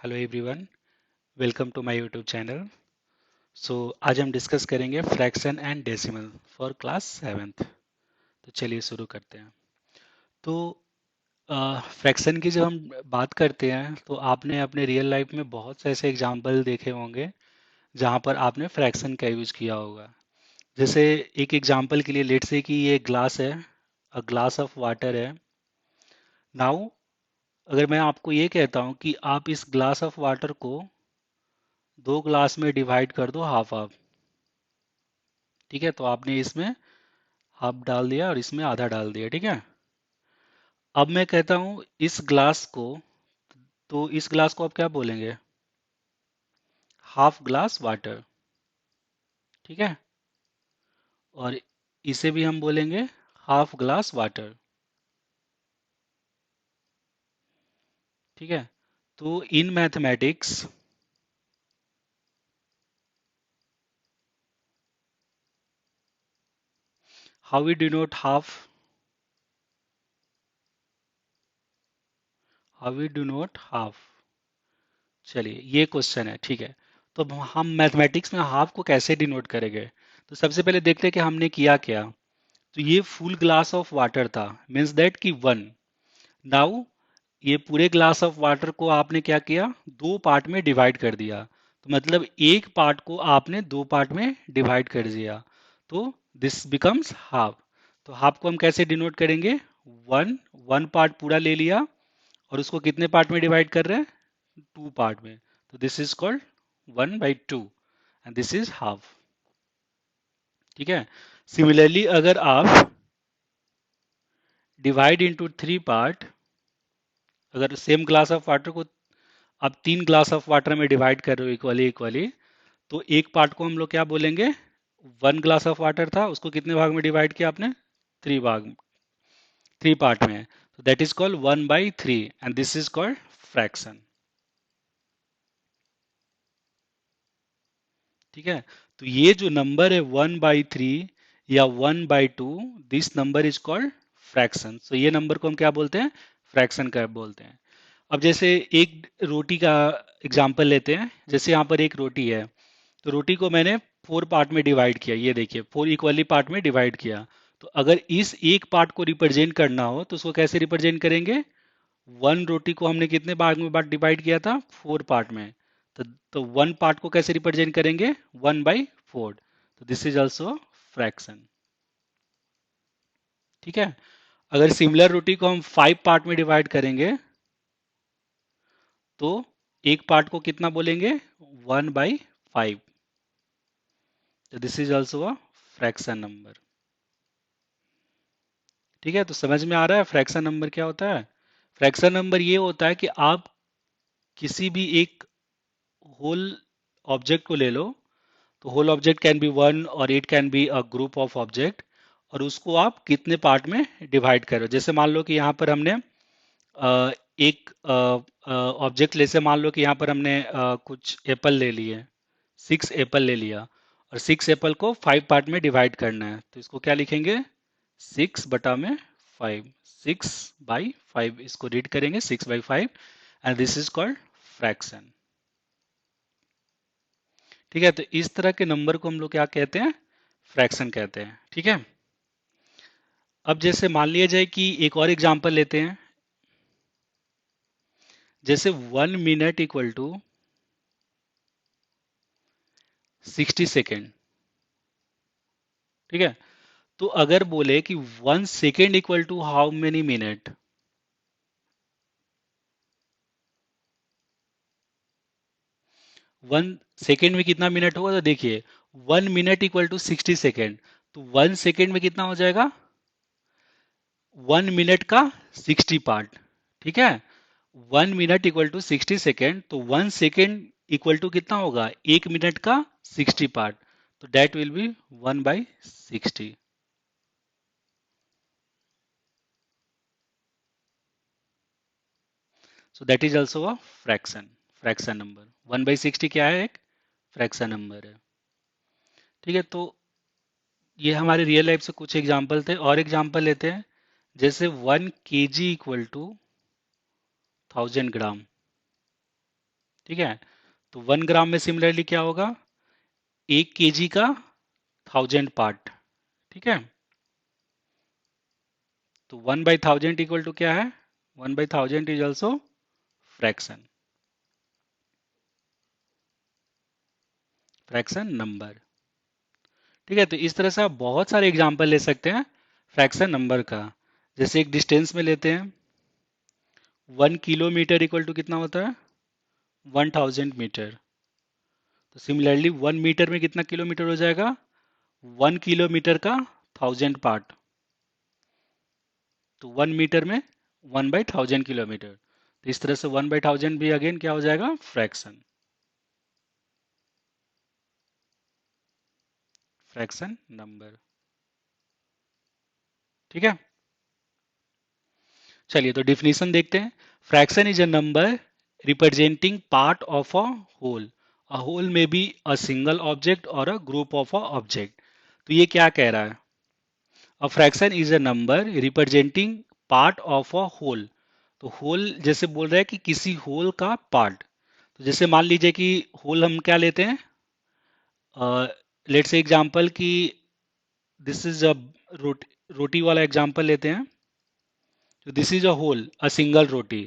Hello everyone, welcome to my YouTube channel. So आज हम discuss करेंगे fraction and decimal for class 7th। तो चलिए शुरू करते हैं। तो फ्रैक्शन की जब हम बात करते हैं तो आपने अपने रियल लाइफ में बहुत से ऐसे एग्जाम्पल देखे होंगे जहाँ पर आपने फ्रैक्शन का यूज किया होगा। जैसे एक एग्जाम्पल के लिए लेट्स से कि ये ग्लास है, अ ग्लास ऑफ वाटर है। नाउ अगर मैं आपको ये कहता हूँ कि आप इस ग्लास ऑफ वाटर को दो ग्लास में डिवाइड कर दो हाफ हाफ, ठीक है। तो आपने इसमें हाफ डाल दिया और इसमें आधा डाल दिया, ठीक है। अब मैं कहता हूं इस ग्लास को, तो इस ग्लास को आप क्या बोलेंगे? हाफ ग्लास वाटर, ठीक है। और इसे भी हम बोलेंगे हाफ ग्लास वाटर, ठीक है। तो in mathematics how we denote half? चलिए ये क्वेश्चन है, ठीक है। तो अब हम मैथमेटिक्स में हाफ को कैसे डिनोट करेंगे? तो सबसे पहले देखते हैं कि हमने किया क्या। तो ये फुल ग्लास ऑफ वाटर था, मीन्स दैट कि वन। नाउ ये पूरे ग्लास ऑफ वाटर को आपने क्या किया, दो पार्ट में डिवाइड कर दिया। तो मतलब एक पार्ट को आपने दो पार्ट में डिवाइड कर दिया, तो दिस बिकम्स हाफ। तो हाफ को हम कैसे डिनोट करेंगे? वन, वन पार्ट पूरा ले लिया और उसको कितने पार्ट में डिवाइड कर रहे हैं? टू पार्ट में। तो this is called 1/2 and this is half, ठीक है। सिमिलरली अगर आप डिवाइड इनटू थ्री पार्ट, अगर सेम ग्लास ऑफ वाटर को आप तीन ग्लास ऑफ वाटर में डिवाइड कर रहे हो इक्वली इक्वली, तो एक पार्ट को हम लोग क्या बोलेंगे? वन ग्लास ऑफ वाटर था, उसको कितने भाग में डिवाइड किया आपने? थ्री भाग, थ्री पार्ट में। तो that is called 1/3 and this is called fraction, ठीक है। तो ये जो नंबर है 1/3 या 1/2, this number is called fraction. तो ये नंबर को हम क्या बोलते हैं? फ्रैक्शन का बोलते हैं। अब जैसे एक रोटी का एग्जांपल लेते हैं। जैसे यहाँ पर एक रोटी है, तो रोटी को मैंने फोर पार्ट में डिवाइड किया, ये देखिए फोर इक्वली पार्ट में डिवाइड किया। तो अगर इस एक पार्ट को रिप्रेजेंट करना हो तो उसको कैसे रिप्रेजेंट करेंगे? वन रोटी को हमने कितने भाग में बार डिवाइड किया था? फोर पार्ट में। तो वन पार्ट को कैसे रिप्रेजेंट करेंगे? 1/4। तो दिस इज ऑल्सो फ्रैक्शन, ठीक है। अगर सिमिलर रोटी को हम फाइव पार्ट में डिवाइड करेंगे तो एक पार्ट को कितना बोलेंगे? 1/5। तो this is also a fraction number, ठीक है। तो समझ में आ रहा है फ्रैक्शन नंबर क्या होता है? फ्रैक्शन नंबर ये होता है कि आप किसी भी एक होल ऑब्जेक्ट को ले लो। तो whole object can be one और it can be a group of object, और उसको आप कितने पार्ट में डिवाइड करो। जैसे मान लो कि यहाँ पर हमने एक ऑब्जेक्ट ले से मान लो कि यहाँ पर हमने कुछ एप्पल ले लिए, सिक्स एप्पल ले लिया, और सिक्स एप्पल को फाइव पार्ट में डिवाइड करना है। तो इसको क्या लिखेंगे? सिक्स बटा में फाइव, 6/5 इसको रीड करेंगे, 6/5, and this is called fraction, ठीक है। तो इस तरह के नंबर को हम लोग क्या कहते हैं? फ्रैक्शन कहते हैं, ठीक है। अब जैसे मान लिया जाए कि एक और एग्जांपल लेते हैं। जैसे 1 मिनट इक्वल टू 60 सेकेंड, ठीक है। तो अगर बोले कि 1 second equal to how many minute, one second में कितना मिनट होगा? तो देखिए 1 मिनट इक्वल टू 60 सेकेंड, तो 1 सेकेंड में कितना हो जाएगा? 1 मिनट का 60 पार्ट, ठीक है। 1 मिनट इक्वल टू 60 सेकेंड, तो 1 सेकेंड इक्वल टू कितना होगा? 1 मिनट का 60 पार्ट। तो that will be 1/60। So that is also a fraction, fraction number. 1/60 क्या है? एक फ्रैक्शन नंबर है, ठीक है। तो ये हमारे रियल लाइफ से कुछ एग्जाम्पल थे, और एग्जाम्पल लेते हैं। जैसे 1 kg इक्वल टू 1000 ग्राम, ठीक है। तो 1 ग्राम में सिमिलरली क्या होगा, 1 kg का 1000 पार्ट। ठीक है। तो 1/1000 इक्वल टू क्या है, 1/1000 is also fraction, fraction number. ठीक है। तो इस तरह से आप बहुत सारे एग्जाम्पल ले सकते हैं फ्रैक्शन नंबर का। जैसे एक डिस्टेंस में लेते हैं, 1 किलोमीटर इक्वल टू कितना होता है, 1000 मीटर। तो सिमिलरली 1 मीटर में कितना किलोमीटर हो जाएगा, 1 किलोमीटर का 1000 पार्ट। तो 1 मीटर में 1/1000 किलोमीटर। तो इस तरह से 1/1000 भी अगेन क्या हो जाएगा, फ्रैक्शन, फ्रैक्शन नंबर। ठीक है। चलिए तो डिफिनीशन देखते हैं। Fraction is a number representing part of a whole. A whole में बी अ सिंगल ऑब्जेक्ट और a group of a object. तो ये क्या कह रहा है, a fraction is a number representing part of a whole. तो होल जैसे बोल रहा है कि किसी होल का पार्ट। तो जैसे मान लीजिए कि होल हम क्या लेते हैं, लेट्स से एग्जांपल कि दिस इज अ रोटी, रोटी वाला एग्जांपल लेते हैं। तो this is a whole, a single roti,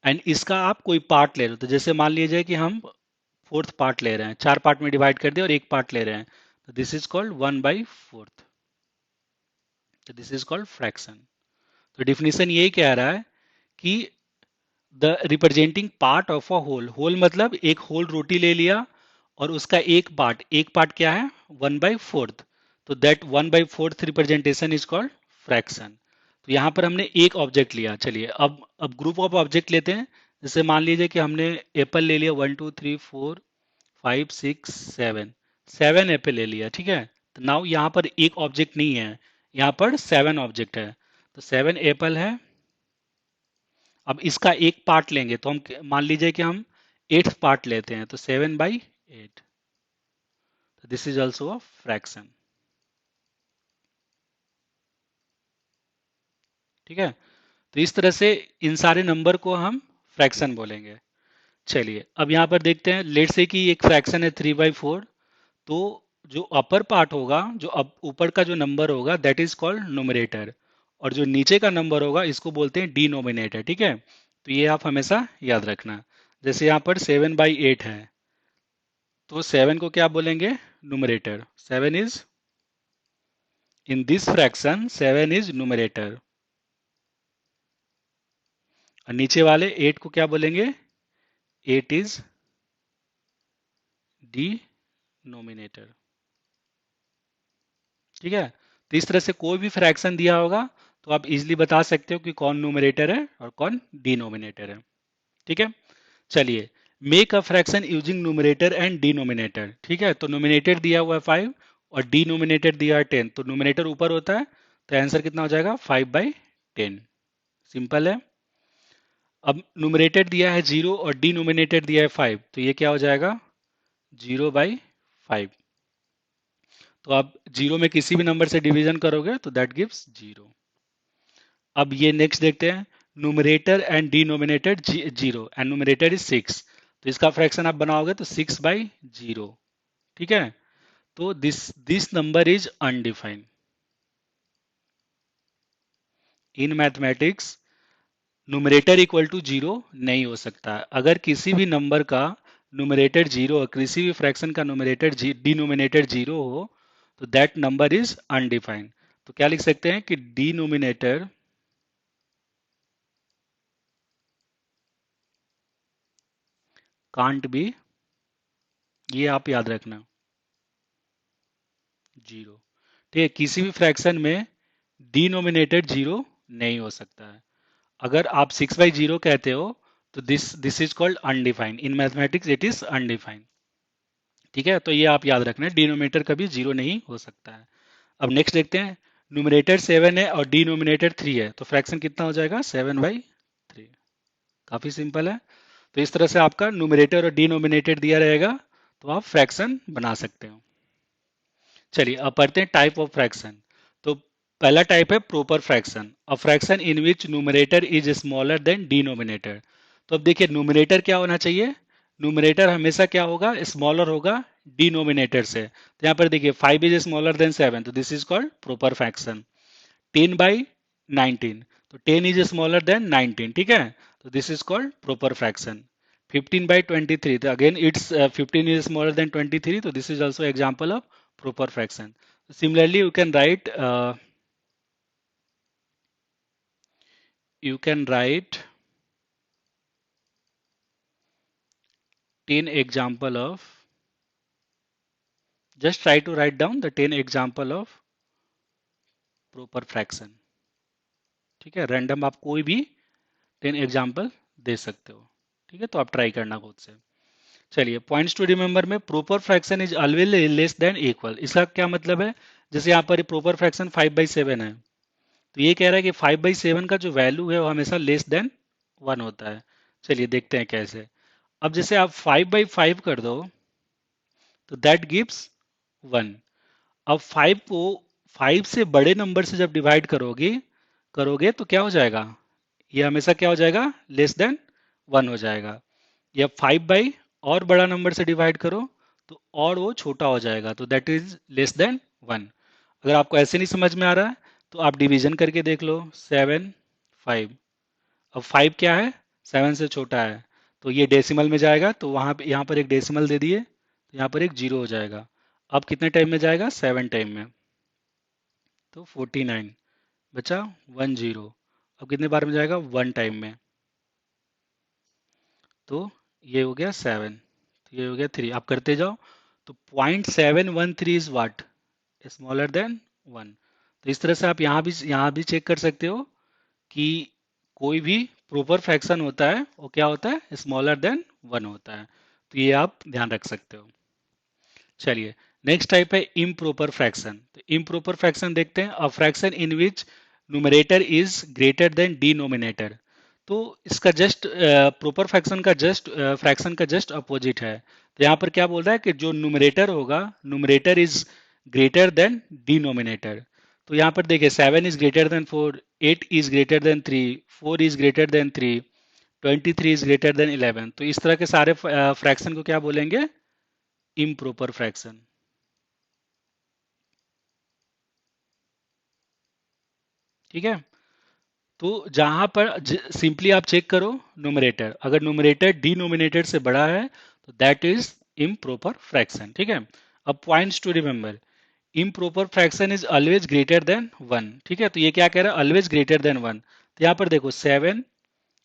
and इसका आप कोई पार्ट ले रहे हो। तो जैसे मान लीजिए कि हम फोर्थ पार्ट ले रहे हैं, 4 पार्ट में डिवाइड कर दिया और एक पार्ट ले रहे हैं, तो दिस इज कॉल्ड 1/4। तो दिस इज कॉल्ड फ्रैक्शन। तो डिफिनीशन यही कह रहा है कि the representing part of a whole, whole मतलब एक होल रोटी ले लिया और उसका एक पार्ट क्या है, 1/4। तो that 1/4 representation is called fraction. तो यहाँ पर हमने एक ऑब्जेक्ट लिया। चलिए अब ग्रुप ऑफ ऑब्जेक्ट लेते हैं। जैसे मान लीजिए कि हमने एप्पल ले लिया, 1 2 3 4 5 6 7, 7 एप्पल ले लिया। ठीक है। तो नाउ यहाँ पर एक ऑब्जेक्ट नहीं है, यहाँ पर 7 ऑब्जेक्ट है। तो 7 एप्पल है। अब इसका एक पार्ट लेंगे तो हम मान लीजिए कि हम 8th पार्ट लेते हैं, तो 7/8। तो this is also a fraction. ठीक है। तो इस तरह से इन सारे नंबर को हम फ्रैक्शन बोलेंगे। चलिए अब यहाँ पर देखते हैं, लेट से कि एक फ्रैक्शन है 3/4। तो जो अपर पार्ट होगा, जो ऊपर का जो नंबर होगा दैट इज कॉल्ड न्यूमरेटर, और जो नीचे का नंबर होगा इसको बोलते हैं डिनोमिनेटर। ठीक है। तो ये आप हमेशा याद रखना। जैसे यहाँ पर 7/8 है, तो 7 को क्या बोलेंगे, numerator. 7 is, in this fraction 7 is numerator. और नीचे वाले 8 को क्या बोलेंगे, 8 इज डिनोमिनेटर। ठीक है। तो इस तरह से कोई भी फ्रैक्शन दिया होगा तो आप इजिली बता सकते हो कि कौन न्यूमरेटर है और कौन डिनोमिनेटर है। ठीक है। चलिए, make a fraction using numerator and denominator. ठीक है। तो न्यूमरेटर दिया हुआ है 5 और डिनोमिनेटर दिया है 10, तो न्यूमरेटर ऊपर होता है, तो आंसर कितना हो जाएगा, 5/10। सिंपल है। अब न्यूमरेटर दिया है 0 और डिनोमिनेटर दिया है 5, तो ये क्या हो जाएगा, 0/5। तो आप 0 में किसी भी नंबर से डिवीजन करोगे तो दैट गिव्स 0। अब ये नेक्स्ट देखते हैं, numerator and denominator 0 and numerator is 6। तो इसका फ्रैक्शन आप बनाओगे तो 6/0। ठीक है। तो this number is undefined. In mathematics numerator equal to 0 नहीं हो सकता। अगर किसी भी नंबर का न्यूमरेटर 0 और किसी भी फ्रैक्शन का न्यूमरेटर डिनोमिनेटर 0 हो तो दैट नंबर इज अनडिफाइंड। तो क्या लिख सकते हैं कि डिनोमिनेटर कांट बी, ये आप याद रखना, 0। ठीक है। किसी भी फ्रैक्शन में डिनोमिनेटर 0 नहीं हो सकता है। अगर आप 6/0 कहते हो तो this is called undefined. In mathematics it is undefined. ठीक है। तो ये आप याद रखना, डिनोमिनेटर कभी 0 नहीं हो सकता है। अब नेक्स्ट देखते हैं, न्यूमरेटर 7 है और डिनोमिनेटर 3 है, तो फ्रैक्शन कितना हो जाएगा, 7/3। काफी सिंपल है। तो इस तरह से आपका न्यूमरेटर और डिनोमिनेटर दिया रहेगा तो आप फ्रैक्शन बना सकते हो। चलिए अब पढ़ते हैं टाइप ऑफ फ्रैक्शन। तो पहला टाइप है proper fraction, a fraction in which numerator is smaller than denominator. तो अब देखिए न्यूमरेटर क्या होना चाहिए, न्यूमरेटर हमेशा क्या होगा, स्मॉलर होगा डिनोमिनेटर से। तो यहाँ पर देखिए 5 इज स्मॉलर देन 7, तो this is called proper fraction. 10/19, तो 10 इज स्मॉलर देन 19, ठीक है, तो this is called proper fraction. 15/23, तो again it's 15 is smaller than 23, तो this is also example of proper fraction. Similarly you can write 10 example of, just try to write down the 10 example of proper fraction, ठीक है, random आप कोई भी 10 example दे सकते हो, ठीक है, तो आप ट्राई करना खुद से। चलिए, पॉइंट्स टू रिमेंबर में, proper fraction is always less than equal, इसका क्या मतलब है, जैसे यहाँ पर प्रोपर फ्रैक्शन 5/7 है, तो ये कह रहा है कि 5/7 का जो वैल्यू है वो हमेशा लेस देन 1 होता है। चलिए देखते हैं कैसे। अब जैसे आप 5/5 कर दो तो दैट गिव्स 1। अब 5 को 5 से बड़े नंबर से जब डिवाइड करोगे करोगे तो क्या हो जाएगा, ये हमेशा क्या हो जाएगा, लेस देन 1 हो जाएगा। या 5 और बड़ा नंबर से डिवाइड करो तो और वो छोटा हो जाएगा, तो दैट इज लेस देन 1। अगर आपको ऐसे नहीं समझ में आ रहा है तो आप डिवीजन करके देख लो, 7/5। अब 5 क्या है, 7 से छोटा है, तो ये डेसिमल में जाएगा, तो वहां पे यहाँ पर एक डेसिमल दे दिए, तो यहाँ पर एक जीरो हो जाएगा। अब कितने टाइम में जाएगा, 7 टाइम में, तो 49 बचा 10। अब कितने बार में जाएगा, 1 टाइम में, तो ये हो गया 7, तो ये हो गया 3, आप करते जाओ। तो 0.713 इज वाट, स्मॉलर देन 1। तो इस तरह से आप यहाँ भी चेक कर सकते हो कि कोई भी प्रॉपर फ्रैक्शन होता है वो क्या होता है, स्मॉलर देन 1 होता है, तो ये आप ध्यान रख सकते हो। चलिए, नेक्स्ट टाइप है इम्प्रॉपर फ्रैक्शन। तो इम्प्रॉपर फ्रैक्शन देखते हैं, a fraction in which numerator is greater than denominator. तो इसका जस्ट प्रॉपर फ्रैक्शन का जस्ट अपोजिट है। तो यहाँ पर क्या बोल रहा है कि जो न्यूमरेटर होगा, numerator is greater than denominator. तो यहाँ पर देखिए 7 is greater than 4, 8 is greater than 3, 4 is greater than 3, 23 is greater than 11। तो इस तरह के सारे फ्रैक्शन को क्या बोलेंगे, इम्प्रॉपर फ्रैक्शन, ठीक है। तो जहां पर सिंपली आप चेक करो न्यूमरेटर, अगर न्यूमरेटर डिनोमिनेटर से बड़ा है तो दैट इज इम्प्रॉपर फ्रैक्शन, ठीक है। अब points to remember, improper fraction is always greater than 1, ठीक है, तो ये क्या कह रहा है, ऑलवेज ग्रेटर देन 1। तो यहाँ पर देखो 7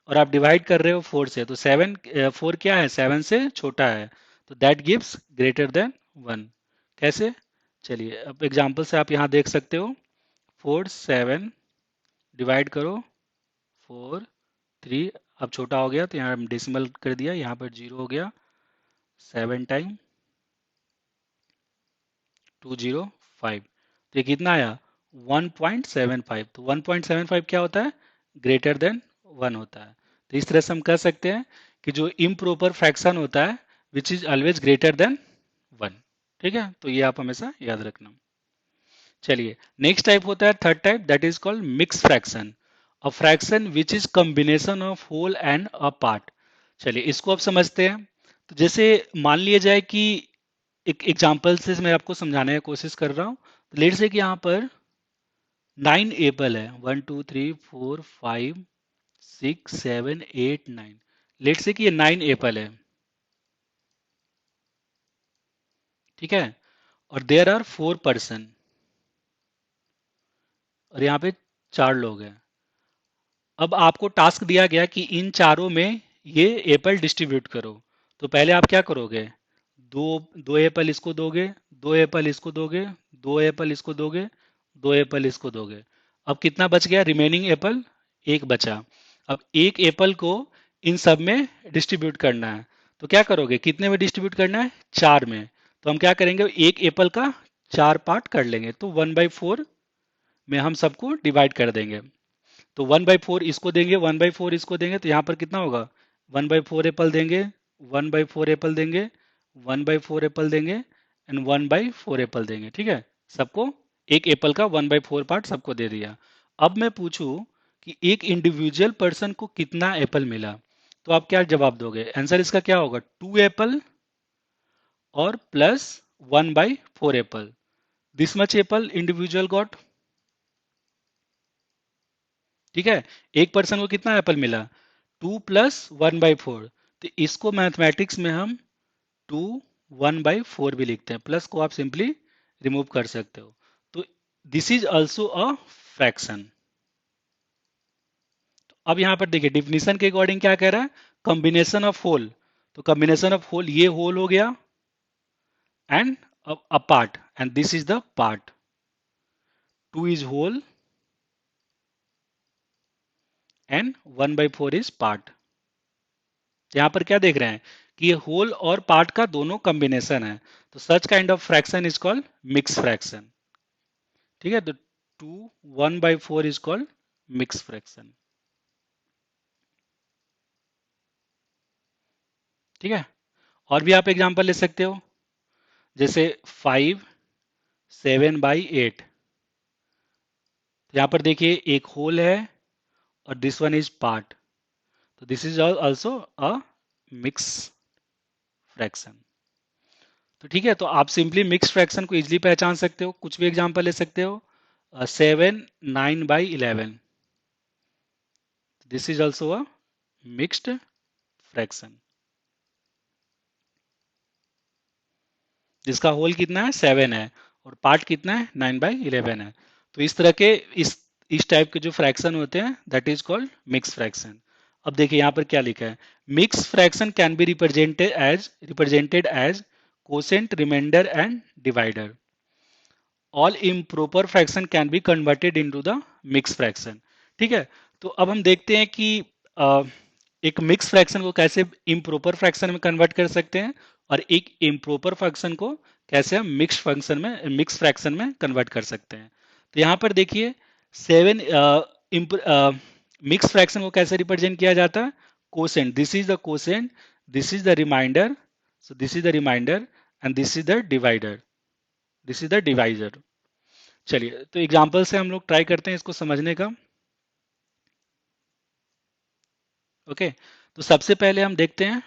और आप डिवाइड कर रहे हो 4 से, तो 4 क्या है, 7 से छोटा है, तो दैट गिव्स ग्रेटर देन 1। कैसे, चलिए अब एग्जांपल से आप यहाँ देख सकते हो, 4 7 डिवाइड करो 4 3, अब छोटा हो गया तो यहाँ डेसिमल कर दिया, यहाँ पर 0 हो गया, 7 टाइम 205, तो ये कितना आया, 1.75। तो 1.75 क्या होता है, ग्रेटर देन 1 होता है। तो इस तरह से हम कह सकते हैं कि जो इम्प्रॉपर फ्रैक्शन होता है which is always greater than 1, ठीक है, तो ये आप हमेशा याद रखना। चलिए, नेक्स्ट टाइप होता है third type, that is called mix fraction, a fraction which is combination of whole and a part. चलिए इसको अब समझते हैं। तो जैसे मान लिया जाए कि एक एग्जांपल से मैं आपको समझाने की कोशिश कर रहा हूँ, तो लेट से कि यहाँ पर 9 एप्पल है, 1 2 3 4 5 6 7 8 9, लेट से कि ये 9 एप्पल है, ठीक है, और देयर आर 4 पर्सन, और यहाँ पे 4 लोग हैं। अब आपको टास्क दिया गया कि इन चारों में ये एप्पल डिस्ट्रीब्यूट करो। तो पहले आप क्या करोगे, दो दो एप्पल इसको दोगे, दो एप्पल इसको दोगे, दो एप्पल इसको दोगे, दो एप्पल इसको दोगे। अब कितना बच गया, रिमेनिंग एप्पल एक बचा। अब एक एप्पल को इन सब में डिस्ट्रीब्यूट करना है, तो क्या करोगे, कितने में डिस्ट्रीब्यूट करना है, 4 में। तो हम क्या करेंगे, एक एप्पल का 4 पार्ट कर लेंगे, तो 1/4 में हम सबको डिवाइड कर देंगे। तो 1/4 इसको देंगे, 1/4 इसको देंगे, तो यहाँ पर कितना होगा, 1/4 एप्पल देंगे, 1/4 एप्पल देंगे, 1/4 एप्पल देंगे एंड 1/4 एप्पल देंगे, ठीक है। सबको एक एप्पल का 1/4 पार्ट सबको दे दिया। अब मैं पूछूं कि एक इंडिविजुअल पर्सन को कितना एप्पल मिला, तो आप क्या जवाब दोगे? आंसर इसका क्या होगा? 2 एप्पल और plus 1/4 Apple. This much Apple individual got. ठीक है, एक पर्सन को कितना एप्पल मिला? 2 + 1/4। तो इसको मैथमेटिक्स में हम 2 1/4 भी लिखते हैं, प्लस को आप सिंपली रिमूव कर सकते हो। तो this is also a fraction. अब यहां पर देखिए डिफिनीशन के अकॉर्डिंग क्या कह रहा है? Combination of whole. तो कॉम्बिनेशन ऑफ होल, ये होल हो गया and a part, and this is the part. 2 is whole and 1/4 is part. यहां पर क्या देख रहे हैं कि ये होल और पार्ट का दोनों कॉम्बिनेशन है। तो such kind of fraction is called mix fraction. ठीक है, तो 2 1/4 इज कॉल्ड मिक्स फ्रैक्शन। ठीक है, और भी आप एग्जांपल ले सकते हो, जैसे 5 7/8। यहां पर देखिए एक होल है और दिस वन इज पार्ट, तो this is also a mix fraction. तो ठीक है, तो आप सिंपली मिक्स फ्रैक्शन को इजिली पहचान सकते हो। कुछ भी एग्जांपल ले सकते हो। 7 9/11, this is also a mixed fraction, जिसका होल कितना है? 7 है और पार्ट कितना है? 9/11 है। तो इस तरह के इस टाइप के जो फ्रैक्शन होते हैं that is called mix fraction. अब देखिए यहाँ पर क्या लिखा है? Mix fraction can be represented as quotient, remainder and divider. All improper fraction can be converted into the mix fraction. ठीक है, तो अब हम देखते हैं कि अ, एक मिक्स फ्रैक्शन को कैसे इम्प्रॉपर फ्रैक्शन में कन्वर्ट कर सकते हैं, और एक इम्प्रॉपर फ्रैक्शन को कैसे हम मिक्स फ्रैक्शन में कन्वर्ट कर सकते हैं। तो यहाँ पर देखिए 7 मिक्स फ्रैक्शन को कैसे रिप्रेजेंट किया जाता है? Quotient, this is the quotient, this is the remainder, so this is the remainder and this is the divider, this is the divisor. चलिए, तो एग्जाम्पल से हम लोग ट्राई करते हैं इसको समझने का। ओके, तो सबसे पहले हम देखते हैं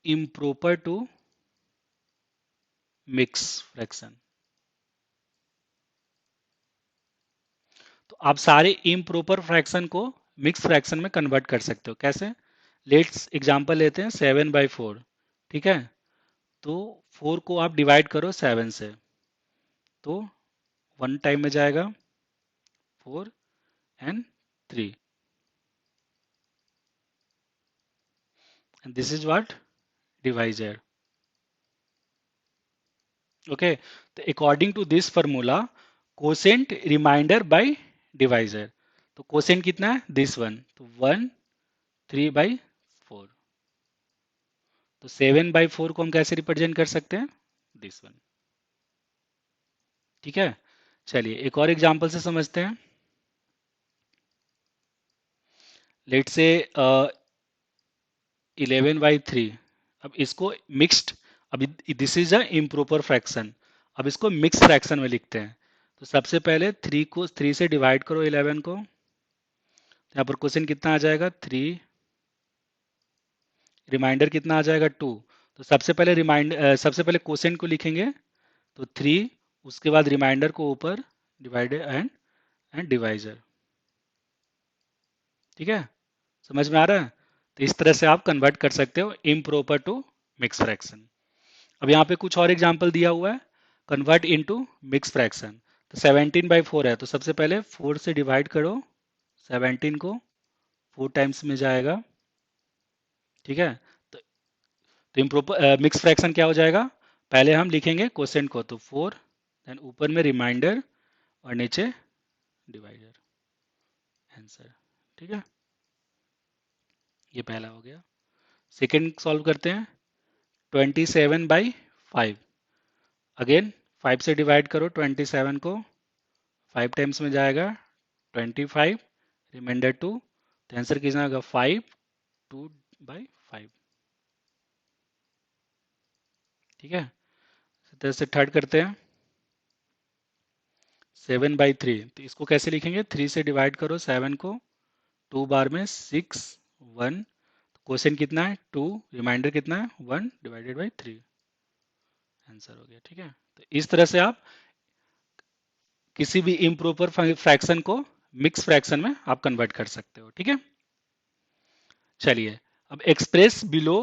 इम्प्रॉपर टू मिक्स फ्रैक्शन। तो आप सारे इम्प्रॉपर फ्रैक्शन को मिक्स फ्रैक्शन में कन्वर्ट कर सकते हो। कैसे? लेट्स एग्जांपल लेते हैं 7/4। ठीक है, तो 4 को आप डिवाइड करो 7 से, तो 1 टाइम में जाएगा 4 and 3, and this is what? Divisor. Okay, तो according to this formula, quotient remainder by divisor. तो कोसेंट कितना है? दिस वन, तो 1 3/4। तो 7/4 को हम कैसे रिप्रेजेंट कर सकते हैं? This one. ठीक है, चलिए एक और एग्जांपल से समझते हैं। लेट से 11/3। अब इसको मिक्स्ड, अब this is a improper fraction. अब इसको मिक्स फ्रैक्शन में लिखते हैं। तो सबसे पहले 3 से डिवाइड करो 11 को। यहाँ पर क्वेश्चन कितना आ जाएगा? 3। रिमाइंडर कितना आ जाएगा? 2। तो सबसे पहले क्वोशेंट को लिखेंगे, तो 3, उसके बाद रिमाइंडर को ऊपर, डिवाइडर एंड डिवाइजर। ठीक है, समझ में आ रहा है? तो इस तरह से आप कन्वर्ट कर सकते हो इम्प्रॉपर टू मिक्स फ्रैक्शन। अब यहाँ पे कुछ और एग्जाम्पल दिया हुआ है, कन्वर्ट इनटू मिक्स फ्रैक्शन। तो 17/4 है, तो सबसे पहले 4 से डिवाइड करो 17 को, 4 टाइम्स में जाएगा। ठीक है, तो इम्प्रॉपर मिक्स फ्रैक्शन क्या हो जाएगा? पहले हम लिखेंगे क्वोशेंट को, तो 4, देन ऊपर में रिमाइंडर और नीचे डिवाइडर, आंसर। ठीक है, ये पहला हो गया। सेकेंड सॉल्व करते हैं। 27/5। अगेन 5 से डिवाइड करो 27 को, 5 टाइम्स में जाएगा 25, रिमाइंडर 2, तो आंसर कितना होगा? 5 2/5। ठीक है, इस तरह से थर्ड करते हैं। 7/3, तो इसको कैसे लिखेंगे? 3 से डिवाइड करो 7 को, 2 बार में 6, 1, क्वेश्चन कितना है 2, रिमाइंडर कितना है 1 डिवाइडेड बाई 3, आंसर हो गया। ठीक है, तो इस तरह से आप किसी भी इम्प्रॉपर फ्रैक्शन को मिक्स फ्रैक्शन में आप कन्वर्ट कर सकते हो। ठीक है, चलिए अब express below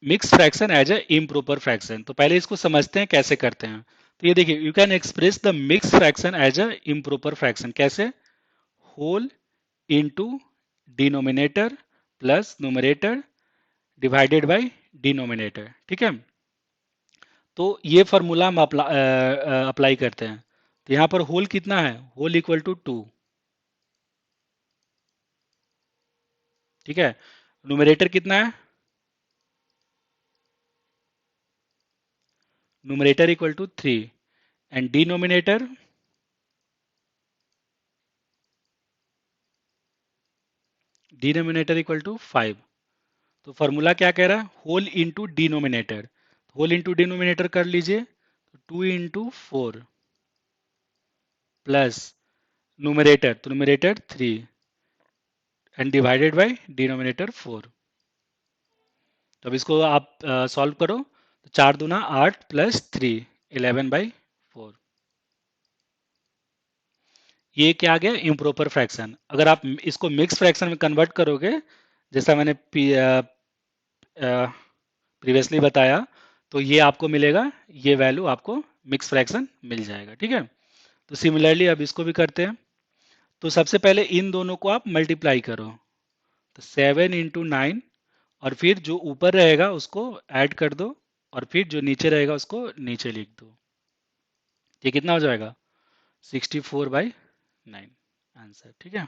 mix fraction as a improper fraction, तो पहले इसको समझते हैं कैसे करते हैं। तो ये देखिए, you can express the mix fraction as a improper fraction, कैसे? Whole into denominator plus numerator divided by denominator. ठीक है, तो ये फॉर्मूला हम अप्लाई करते हैं। तो यहाँ पर होल कितना है? Whole equal to 2। ठीक है, न्यूमरेटर कितना है? Numerator equal to 3 and denominator equal to 5। तो फॉर्मूला क्या कह रहा है? Whole into denominator, whole into denominator कर लीजिए, तो 2 इंटू 4 प्लस न्यूमरेटर, तो numerator 3 and divided by denominator 4। तो अब इसको आप सॉल्व करो, तो 4 दूना 8 प्लस 3 11/4। ये क्या आ गया? Improper fraction. अगर आप इसको मिक्स फ्रैक्शन में कन्वर्ट करोगे, जैसा मैंने प्रीवियसली बताया, तो ये आपको मिलेगा, ये वैल्यू आपको मिक्स फ्रैक्शन मिल जाएगा। ठीक है, तो सिमिलरली अब इसको भी करते हैं। तो सबसे पहले इन दोनों को आप मल्टीप्लाई करो, तो 7 इंटू 9, और फिर जो ऊपर रहेगा उसको ऐड कर दो, और फिर जो नीचे रहेगा उसको नीचे लिख दो। ये कितना हो जाएगा? 64/9 आंसर। ठीक है,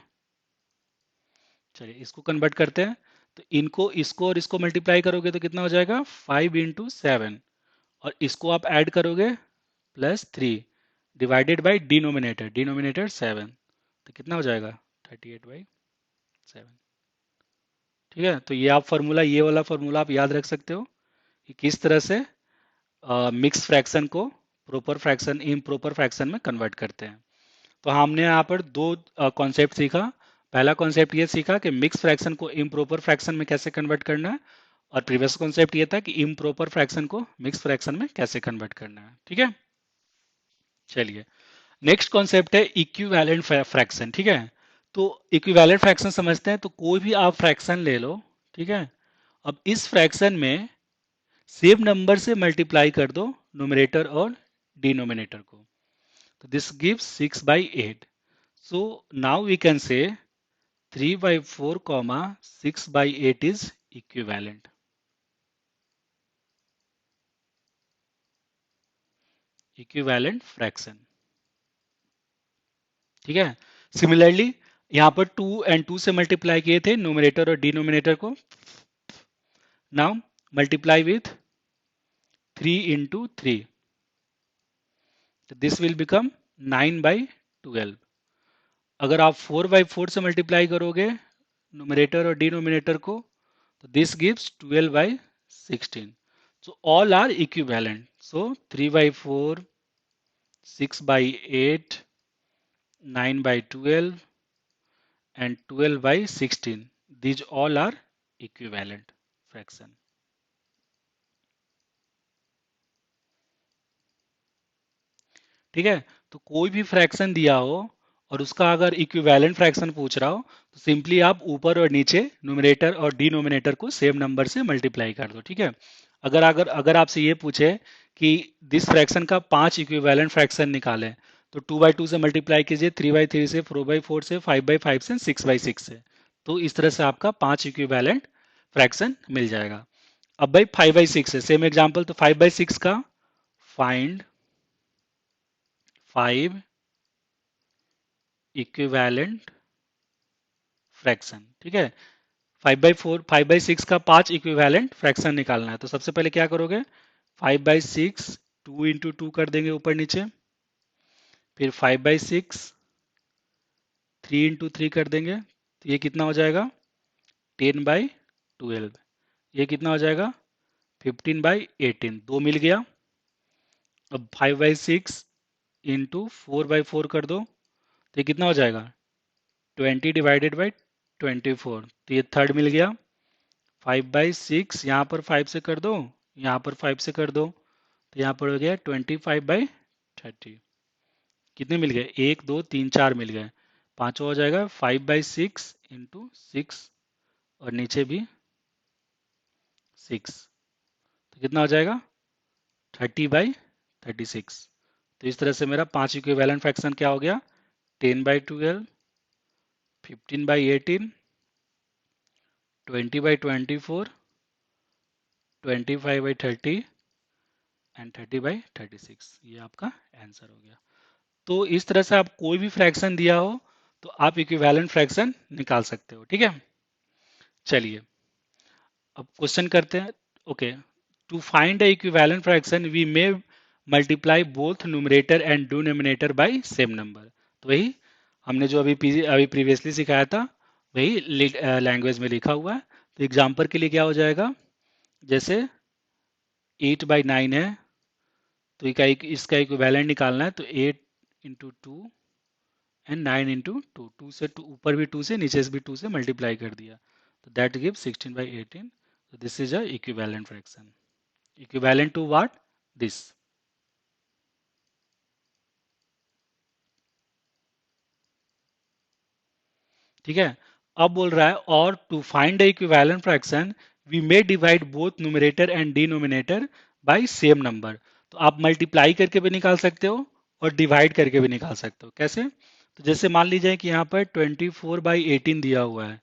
चलिए इसको कन्वर्ट करते हैं। तो इनको, इसको और इसको मल्टीप्लाई करोगे तो कितना हो जाएगा? 5 इंटू 7, और इसको आप ऐड करोगे +3 डिवाइडेड बाई डिनोमिनेटर, डिनोमिनेटर 7, तो कितना हो जाएगा? 38/7। ठीक है, तो ये आप फार्मूला, ये वाला फार्मूला आप याद रख सकते हो कि किस तरह से मिक्स फ्रैक्शन को प्रॉपर फ्रैक्शन, इम्प्रॉपर फ्रैक्शन में कन्वर्ट करते हैं। तो हमने यहाँ पर दो कॉन्सेप्ट सीखा। पहला कॉन्सेप्ट ये सीखा कि मिक्स फ्रैक्शन को इम्प्रॉपर फ्रैक्शन में कैसे कन्वर्ट करना है, और प्रीवियस कॉन्सेप्ट ये था कि इम्प्रॉपर फ्रैक्शन को मिक्स फ्रैक्शन में कैसे कन्वर्ट करना है। ठीक है, चलिए नेक्स्ट कॉन्सेप्ट है इक्विवेलेंट फ्रैक्शन। ठीक है, तो इक्विवेलेंट फ्रैक्शन समझते हैं। तो कोई भी आप फ्रैक्शन ले लो, ठीक है, अब इस फ्रैक्शन में सेम नंबर से मल्टीप्लाई कर दो न्यूमरेटर और डिनोमिनेटर को, तो this gives 6/8। So now we can say 3/4 comma 6/8 is equivalent, equivalent fraction। ठीक है, सिमिलरली यहाँ पर 2 and 2 से मल्टीप्लाई किए थे न्यूमरेटर और डिनोमिनेटर को, नाउ मल्टीप्लाई विथ 3 इंटू 3, तो दिस विल बिकम 9/12। अगर आप 4/4 से मल्टीप्लाई करोगे न्यूमरेटर और डिनोमिनेटर को, तो this gives 12/16। So all are equivalent. So 3/4, 6/8, 9/12 and 12/16. These all are equivalent fraction. ठीक है, तो कोई भी फ्रैक्शन दिया हो और उसका अगर इक्विवेलेंट फ्रैक्शन पूछ रहा हो, तो सिंपली आप ऊपर और नीचे न्यूमरेटर और डिनोमिनेटर को सेम नंबर से मल्टीप्लाई कर दो। ठीक है, अगर अगर अगर आपसे ये पूछे कि दिस फ्रैक्शन का 5 इक्विवेलेंट फ्रैक्शन निकालें, तो 2/2 से मल्टीप्लाई कीजिए, 3/3 से, 4/4 से, 5/5 से, 6/6 से, तो इस तरह से आपका 5 इक्विवेलेंट फ्रैक्शन मिल जाएगा। अब भाई 5/6 है, सेम एग्जाम्पल, तो 5/6 का फाइंड 5 इक्विवेलेंट फ्रैक्शन। ठीक है, 5/4, 5/6 का 5 इक्विवेलेंट फ्रैक्शन निकालना है, तो सबसे पहले क्या करोगे? 5/6 2 इंटू 2 कर देंगे ऊपर नीचे, फिर 5/6 3 इंटू 3 कर देंगे, तो ये कितना हो जाएगा? 10/12। ये कितना हो जाएगा? 15/18, दो मिल गया। अब 5/6 इंटू 4/4 कर दो, तो ये कितना हो जाएगा? 20/24, तो ये थर्ड मिल गया। 5/6 यहाँ पर 5 से कर दो, यहाँ पर 5 से कर दो, तो यहाँ पर हो गया 25/30। कितने मिल गए? 1 2 3 4 मिल गए। पांचवा हो जाएगा 5/6 इंटू 6, और नीचे भी 6, तो कितना हो जाएगा? 30/36। तो इस तरह से मेरा 5 इक्विवेलेंट फ्रैक्शन क्या हो गया? 10/12, 15/18, 20/24, 25/30 एंड 30/36। ये आपका आंसर हो गया। तो इस तरह से आप कोई भी फ्रैक्शन दिया हो तो आप इक्विवेलेंट फ्रैक्शन निकाल सकते हो। ठीक है, चलिए अब क्वेश्चन करते हैं। Okay, to find the equivalent fraction we may multiply both numerator and denominator by same number. तो वही हमने जो अभी प्रीवियसली सिखाया था, वही लैंग्वेज में लिखा हुआ है। तो एग्जाम्पल के लिए क्या हो जाएगा? जैसे 8/9 है, तो इसका इक्विवेलेंट निकालना है, तो 8 × 2 एंड 9 × 2, 2 से 2 ऊपर भी 2 से नीचे से भी 2 से मल्टीप्लाई कर दिया, तो that give 16/18। so this is a equivalent fraction, equivalent to what? This। ठीक है, अब बोल रहा है और to find the equivalent fraction we may divide both numerator and denominator by same number. तो आप मल्टीप्लाई करके भी निकाल सकते हो और डिवाइड करके भी निकाल सकते हो। कैसे? तो जैसे मान लीजिए कि यहाँ पर 24/18 दिया हुआ है,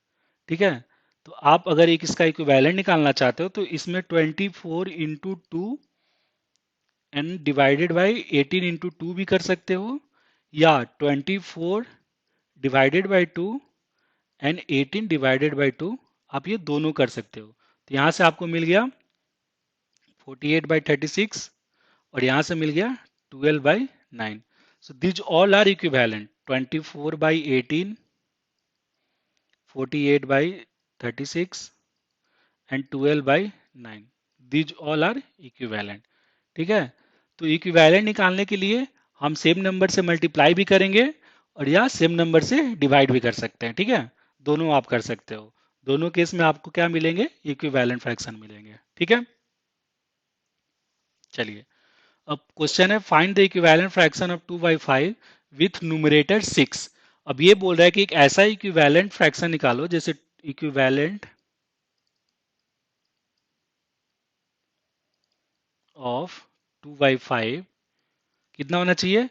ठीक है, तो आप अगर एक इसका इक्विवेलेंट निकालना चाहते हो तो इसमें 24 × 2 एंड डिवाइडेड बाई 18 × 2 भी कर सकते हो, या 24 ÷ 2 एंड 18 ÷ 2, आप ये दोनों कर सकते हो। तो यहाँ से आपको मिल गया 48/36, और यहाँ से मिल गया 12/9। So these all are equivalent, 24/18, 48/36 and 12/9, these all are equivalent. ठीक है, तो इक्विवेलेंट निकालने के लिए हम सेम नंबर से मल्टीप्लाई भी करेंगे और या सेम नंबर से डिवाइड भी कर सकते हैं। ठीक है, दोनों आप कर सकते हो। दोनों केस में आपको क्या मिलेंगे? इक्विवेलेंट फ्रैक्शन मिलेंगे। ठीक है, चलिए अब क्वेश्चन है find the equivalent fraction of 2/5 with numerator 6। अब ये बोल रहा है कि एक ऐसा इक्विवेलेंट फ्रैक्शन निकालो, जैसे इक्विवेलेंट ऑफ 2/5 कितना होना चाहिए?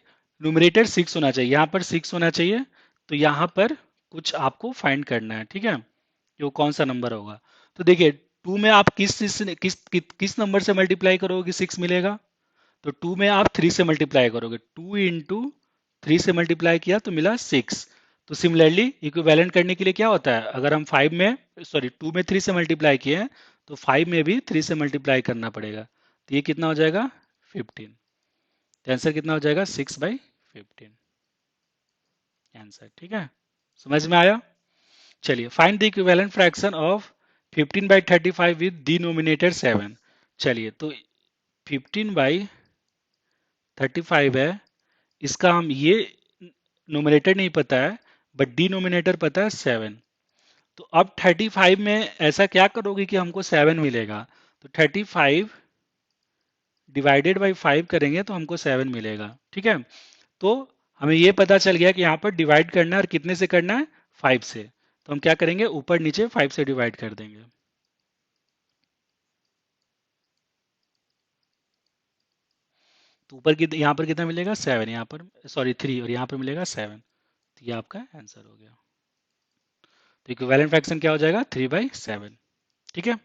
न्यूमरेटर 6 होना चाहिए, यहाँ पर 6 होना चाहिए। तो यहाँ पर कुछ आपको फाइंड करना है। ठीक है, जो कौन सा नंबर होगा? तो देखिए 2 में आप किस नंबर से मल्टीप्लाई करोगे कि 6 मिलेगा? तो 2 में आप 3 से मल्टीप्लाई करोगे, 2 × 3 से मल्टीप्लाई किया तो मिला 6। तो सिमिलरली इक्विवेलेंट करने के लिए क्या होता है, अगर हम 2 में 3 से मल्टीप्लाई किए हैं तो 5 में भी 3 से मल्टीप्लाई करना पड़ेगा। तो ये कितना हो जाएगा? 15। तो आंसर कितना हो जाएगा? 6/15 आंसर। ठीक है, समझ में आया? चलिए find the equivalent fraction of 15/35 with denominator 7। चलिए तो 15/35 है, इसका हम ये नोमिनेटर नहीं पता है बट डिनोमिनेटर पता है 7। तो अब 35 में ऐसा क्या करोगे कि हमको 7 मिलेगा? तो 35 डिवाइडेड बाई 5 करेंगे तो हमको 7 मिलेगा। ठीक है, तो हमें ये पता चल गया कि यहाँ पर डिवाइड करना है और कितने से करना है? 5 से। तो हम क्या करेंगे? ऊपर नीचे 5 से डिवाइड कर देंगे। तो ऊपर की यहाँ पर कितना मिलेगा? 7, यहाँ पर सॉरी 3, और यहाँ पर मिलेगा 7। तो ये आपका आंसर हो गया। तो इक्विवेलेंट फ्रैक्शन क्या हो जाएगा? 3/7। ठीक है,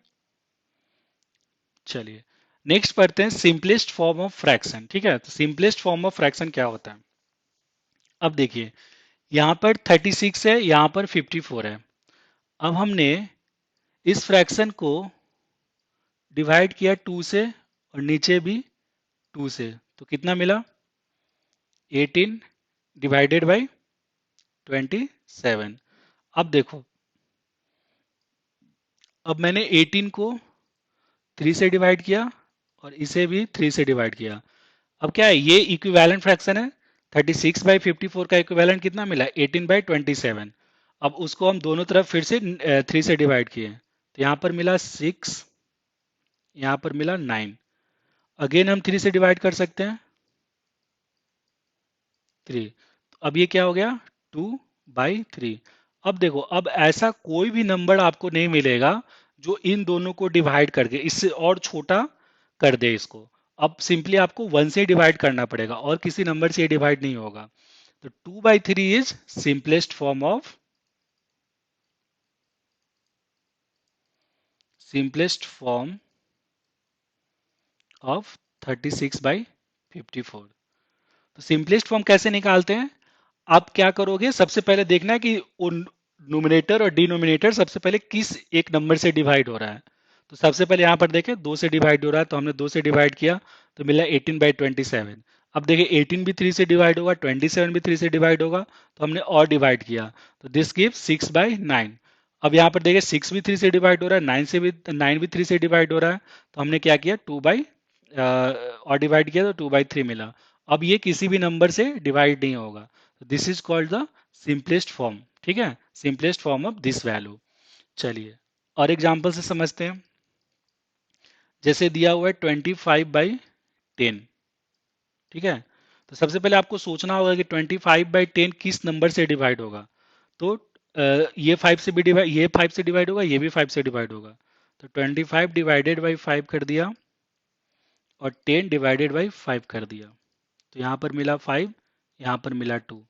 चलिए नेक्स्ट पढ़ते हैं सिंपलेस्ट फॉर्म ऑफ फ्रैक्शन। ठीक है, तो सिंपलेस्ट फॉर्म ऑफ फ्रैक्शन क्या होता है? अब देखिए यहाँ पर 36 है, यहाँ पर 54 है। अब हमने इस फ्रैक्शन को डिवाइड किया 2 से और नीचे भी 2 से, तो कितना मिला? 18 डिवाइडेड बाई 27। अब देखो, अब मैंने 18 को 3 से डिवाइड किया और इसे भी 3 से डिवाइड किया। अब क्या है? ये इक्विवेलेंट फ्रैक्शन है, 36/54 का इक्विवेलेंट कितना मिला? 18/27। अब उसको हम दोनों तरफ फिर से 3 से डिवाइड किए, तो यहाँ पर मिला 6, यहाँ पर मिला 9। अगेन हम 3 से डिवाइड कर सकते हैं, 3। अब ये क्या हो गया? 2/3। अब देखो, अब ऐसा कोई भी नंबर आपको नहीं मिलेगा जो इन दोनों को डिवाइड करके इससे और छोटा कर दे इसको। अब सिंपली आपको 1 से डिवाइड करना पड़ेगा और किसी नंबर से डिवाइड नहीं होगा। तो 2/3 इज सिंपलेस्ट फॉर्म ऑफ 36/54। तो सिंपलेस्ट फॉर्म कैसे निकालते हैं? आप क्या करोगे, सबसे पहले देखना है कि नोमिनेटर और डिनोमिनेटर सबसे पहले किस एक नंबर से डिवाइड हो रहा है। तो सबसे पहले यहां पर देखें 2 से डिवाइड हो रहा है, तो हमने 2 से डिवाइड किया तो मिला 18/27। अब देखिए 18 भी 3 से डिवाइड होगा, 27 भी 3 से डिवाइड होगा, तो हमने और डिवाइड किया, तो दिस गिव 6/9। अब यहाँ पर देखिए 6 भी 3 से डिवाइड हो रहा है, 9 भी 3 से डिवाइड हो रहा है, तो हमने क्या किया, और डिवाइड किया तो 2/3 मिला। अब ये किसी भी नंबर से डिवाइड नहीं होगा। This is called the simplest form. ठीक है, simplest form of this value. चलिए और एग्जांपल से समझते हैं। जैसे दिया हुआ है 25/10। ठीक है, तो सबसे पहले आपको सोचना होगा कि 25/10 किस नंबर से डिवाइड होगा। तो ये 5 से भी डिवाइड, ये 5 से डिवाइड होगा, ये भी 5 से डिवाइड होगा। तो 25 डिवाइडेड बाई 5 कर दिया और 10 डिवाइडेड बाई 5 कर दिया, तो यहाँ पर मिला 5, यहाँ पर मिला 2।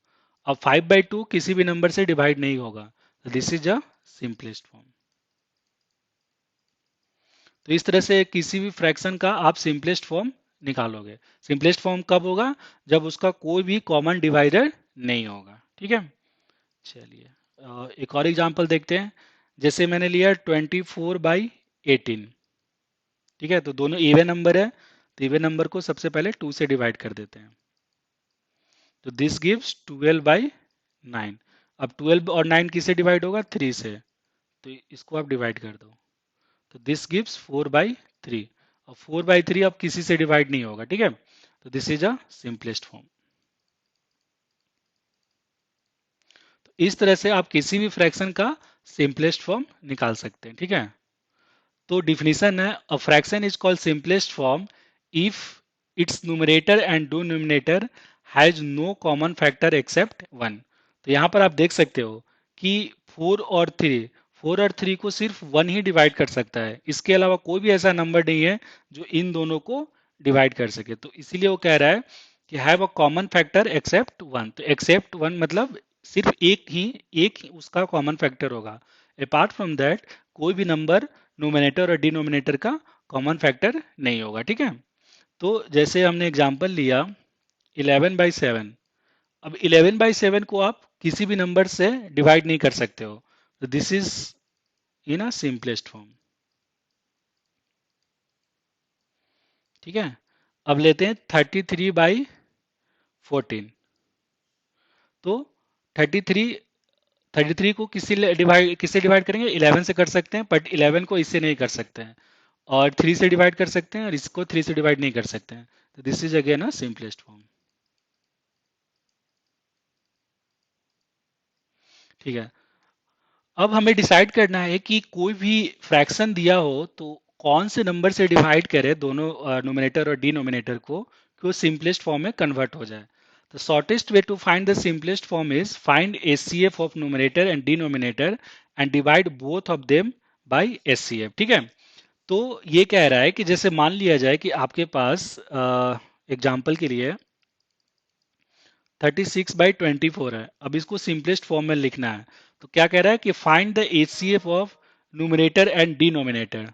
अब 5/2 किसी भी नंबर से डिवाइड नहीं होगा, this is a simplest form. तो इस तरह से किसी भी फ्रैक्शन का आप सिंपलेस्ट फॉर्म निकालोगे। सिंपलेस्ट फॉर्म कब होगा? जब उसका कोई भी कॉमन डिवाइडर नहीं होगा। ठीक है, चलिए एक और एग्जांपल देखते हैं। जैसे मैंने लिया 24/18। ठीक है, तो दोनों इवन नंबर है, तो इवन नंबर को सबसे पहले 2 से डिवाइड कर देते हैं, तो दिस गिव्स 12/9। अब 12 और 9 किससे डिवाइड होगा? 3 से, तो इसको आप डिवाइड कर दो, तो दिस गिव्स 4/3। और 4/3 अब किसी से डिवाइड नहीं होगा। ठीक है, तो this is a simplest form. तो इस तरह से आप किसी भी फ्रैक्शन का सिंपलेस्ट फॉर्म निकाल सकते हैं। ठीक है, तो डिफिनीशन है, a fraction is called simplest form if its numerator and denominator has no common factor except 1। तो यहाँ पर आप देख सकते हो कि 4 और 3 को सिर्फ 1 ही डिवाइड कर सकता है, इसके अलावा कोई भी ऐसा नंबर नहीं है जो इन दोनों को डिवाइड कर सके। तो इसीलिए वो कह रहा है कि have a common factor except 1। तो एक्सेप्ट 1 मतलब सिर्फ एक ही उसका कॉमन फैक्टर होगा। अपार्ट फ्रॉम दैट कोई भी नंबर नोमिनेटर और डिनोमिनेटर का कॉमन फैक्टर नहीं होगा। ठीक है, तो जैसे हमने एग्जांपल लिया 11/7। अब 11/7 को आप किसी भी नंबर से डिवाइड नहीं कर सकते हो, तो this is in a simplest form. ठीक है, अब लेते हैं 33/14। तो 33 को किससे डिवाइड करेंगे? 11 से कर सकते हैं, बट 11 को इससे नहीं कर सकते हैं। और 3 से डिवाइड कर सकते हैं और इसको 3 से डिवाइड नहीं कर सकते हैं, तो this is again a simplest form. ठीक है, अब हमें डिसाइड करना है कि कोई भी फ्रैक्शन दिया हो तो कौन से नंबर से डिवाइड करे दोनों नोमिनेटर और डिनोमिनेटर को, कि वो सिंपलेस्ट फॉर्म में कन्वर्ट हो जाए। तो shortest way to find the simplest form is find HCF of numerator and denominator and divide both of them by HCF. ठीक है, तो ये कह रहा है कि जैसे मान लिया जाए कि आपके पास एग्जाम्पल के लिए 36/24 है। अब इसको सिंपलेस्ट फॉर्म में लिखना है, तो क्या कह रहा है कि find the HCF of numerator and denominator.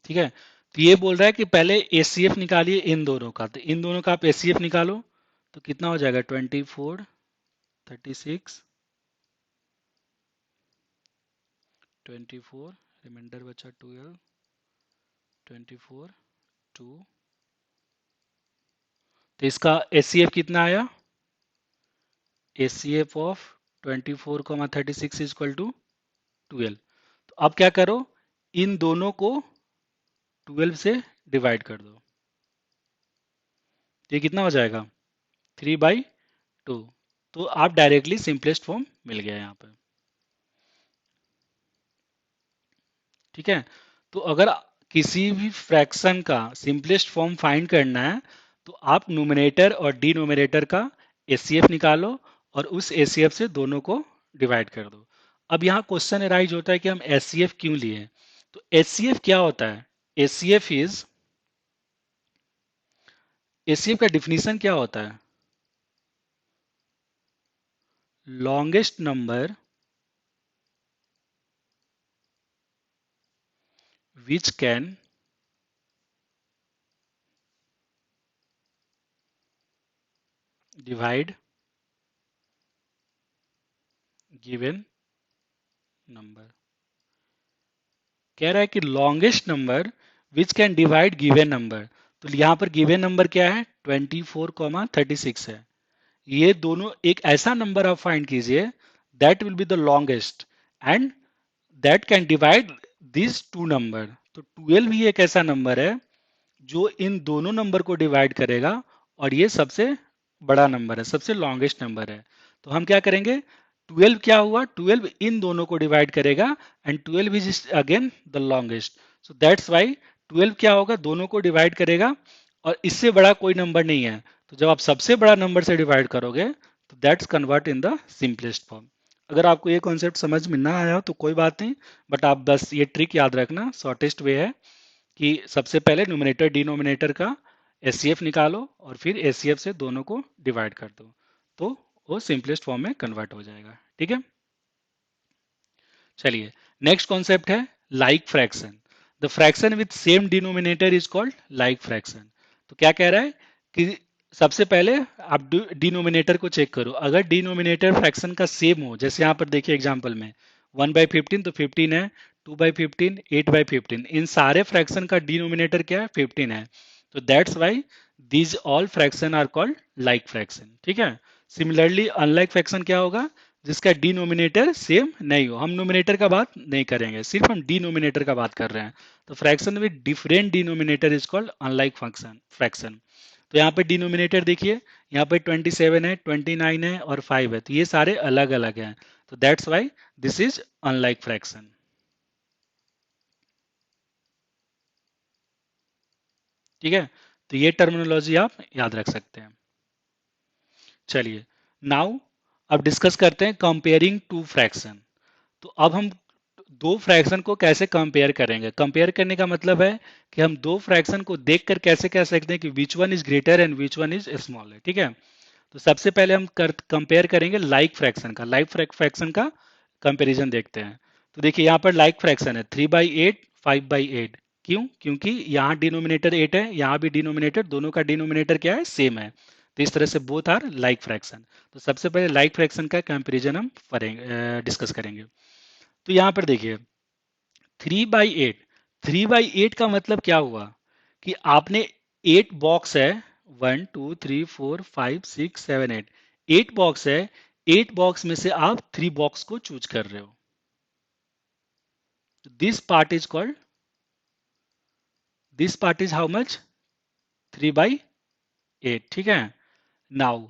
ठीक है, तो ये बोल रहा है कि पहले एचसीएफ निकालिए इन दोनों का, तो इन दोनों का आप एचसीएफ निकालो, तो कितना हो जाएगा? 24, 36, 24, रिमाइंडर बचा 12, 24, 2। तो इसका एचसीएफ कितना आया? HCF of 24,36 equal to 12। तो अब क्या करो, इन दोनों को 12 से डिवाइड कर दो। ये कितना हो जाएगा, 3/2। तो आप डायरेक्टली सिंपलेस्ट फॉर्म मिल गया यहाँ पे। ठीक है, तो अगर किसी भी फ्रैक्शन का सिंपलेस्ट फॉर्म फाइंड करना है तो आप न्यूमरेटर और डिनोमिनेटर का एचसीएफ निकालो और उस एचसीएफ से दोनों को डिवाइड कर दो। अब यहाँ क्वेश्चन अराइज होता है कि हम एचसीएफ क्यों लिए। तो एचसीएफ क्या होता है, एचसीएफ इज, एचसीएफ का डिफिनीशन क्या होता है, longest number which can divide given number. कह रहा है कि longest number which can divide given number. तो यहाँ पर गिवन नंबर क्या है, 24,36 है। ये दोनों एक ऐसा नंबर आप फाइंड कीजिए that will be the longest and that can divide this two number. तो 12 ही एक ऐसा नंबर है जो इन दोनों नंबर को डिवाइड करेगा और ये सबसे बड़ा नंबर है, सबसे लॉन्गेस्ट नंबर है। तो हम क्या करेंगे, 12 क्या हुआ, 12 इन दोनों को डिवाइड करेगा and 12 is again the longest. So that's why 12 क्या होगा, दोनों को डिवाइड करेगा और इससे बड़ा कोई नंबर नहीं है। तो जब आप सबसे बड़ा नंबर से डिवाइड करोगे तो that's convert in the simplest form. अगर आपको ये कॉन्सेप्ट समझ में ना आया हो तो कोई बात नहीं, बट आप बस ये ट्रिक याद रखना, शॉर्टेस्ट वे है कि सबसे पहले न्यूमरेटर डिनोमिनेटर का एचसीएफ निकालो और फिर एचसीएफ से दोनों को डिवाइड कर दो, तो वो सिंपलेस्ट फॉर्म में कन्वर्ट हो जाएगा। ठीक है, चलिए नेक्स्ट कॉन्सेप्ट है like fraction. The fraction with same denominator is called like fraction. तो क्या कह रहा है कि सबसे पहले आप डिनोमिनेटर को चेक करो, अगर डिनोमिनेटर फ्रैक्शन का सेम हो, जैसे यहाँ पर देखिए एग्जांपल में 1/15 तो 15 है, 2/15, 8/15, इन सारे फ्रैक्शन का डिनोमिनेटर क्या है, 15 है। तो that's why these all fraction are called like fraction. ठीक है, सिमिलरली अनलाइक फ्रैक्शन क्या होगा, जिसका डिनोमिनेटर सेम नहीं हो। हम नोमिनेटर का बात नहीं करेंगे, सिर्फ हम डिनोमिनेटर का बात कर रहे हैं। तो fraction with different denominator is called unlike function fraction. तो यहाँ पे डिनोमिनेटर देखिए, यहाँ पे 27 है, 29 है और 5 है, तो ये सारे अलग अलग हैं। तो that's why this is unlike fraction. ठीक है, तो ये टर्मिनोलॉजी आप याद रख सकते हैं। चलिए नाउ अब डिस्कस करते हैं कंपेयरिंग टू फ्रैक्शन। तो अब हम दो फ्रैक्शन को कैसे कंपेयर करेंगे। कंपेयर करने का मतलब है कि हम दो फ्रैक्शन को देखकर कैसे कह सकते हैं कि which one is greater and which one is small है। ठीक है, तो सबसे पहले हम कंपेयर करेंगे लाइक फ्रैक्शन का, लाइक फ्रैक्शन का कंपैरिजन देखते हैं। तो देखिए यहाँ पर लाइक फ्रैक्शन है 3/8, 5/8। क्यों, क्योंकि यहाँ डिनोमिनेटर 8 है, यहाँ भी डिनोमिनेटर, दोनों का डिनोमिनेटर क्या है, सेम है। तो इस तरह से बोथ आर लाइक फ्रैक्शन। तो सबसे पहले लाइक फ्रैक्शन का कंपैरिजन हम करेंगे, डिस्कस करेंगे। तो यहाँ पर देखिए 3/8, 3/8 का मतलब क्या हुआ कि आपने 8 बॉक्स है, 1 2 3 4 5 6 7 8, 8 बॉक्स है, 8 बॉक्स में से आप 3 बॉक्स को चूज कर रहे हो। This part is called, this part is how much, 3/8। ठीक है, नाउ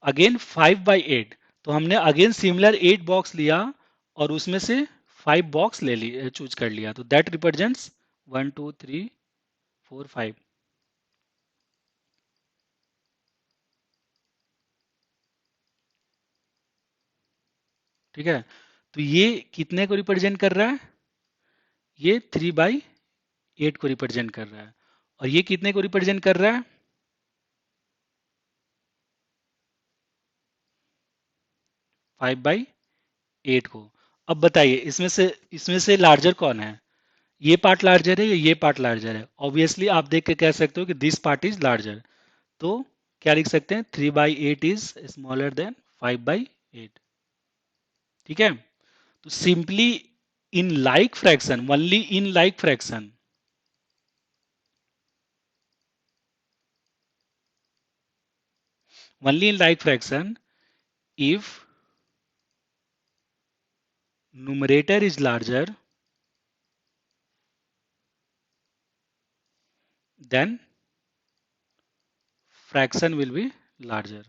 अगेन 5/8, तो हमने अगेन सिमिलर 8 बॉक्स लिया और उसमें से 5 बॉक्स ले लिए, चूज कर लिया, तो दैट रिप्रेजेंट्स 1 2 3 4 5। ठीक है, तो ये कितने को रिप्रेजेंट कर रहा है, ये 3/8 को रिप्रेजेंट कर रहा है। और ये कितने को रिप्रेजेंट कर रहा है, 5/8 को। अब बताइए इसमें से लार्जर कौन है, ये पार्ट लार्जर है या ये पार्ट लार्जर है। ऑब्वियसली आप देख के कह सकते हो कि दिस पार्ट इज लार्जर। तो क्या लिख सकते हैं, 3/8 इज स्मॉलर देन 5/8। ठीक है, तो simply in like fraction, only in like fraction, only in like fraction, if numerator is larger then fraction will be larger.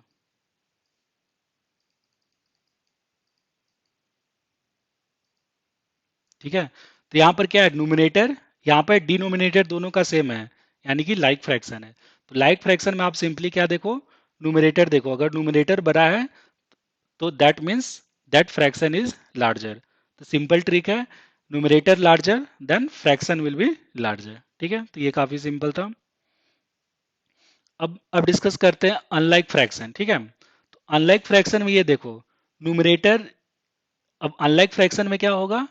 ठीक है, तो यहां पर क्या है, न्यूमिनेटर, यहां पर डिनोमिनेटर दोनों का सेम है, यानी कि लाइक फ्रैक्शन है। तो लाइक फ्रैक्शन में आप सिंपली क्या देखो, न्यूमिनेटर देखो, अगर न्यूमिनेटर बड़ा है तो that means that fraction is larger. तो सिंपल ट्रिक है, numerator larger than fraction will be larger. ठीक है, तो ये काफी सिंपल था। अब डिस्कस करते हैं अनलाइक फ्रैक्शन। ठीक है, तो अनलाइक फ्रैक्शन में ये देखो, न्यूमरेटर, अब अनलाइक फ्रैक्शन में क्या होगा,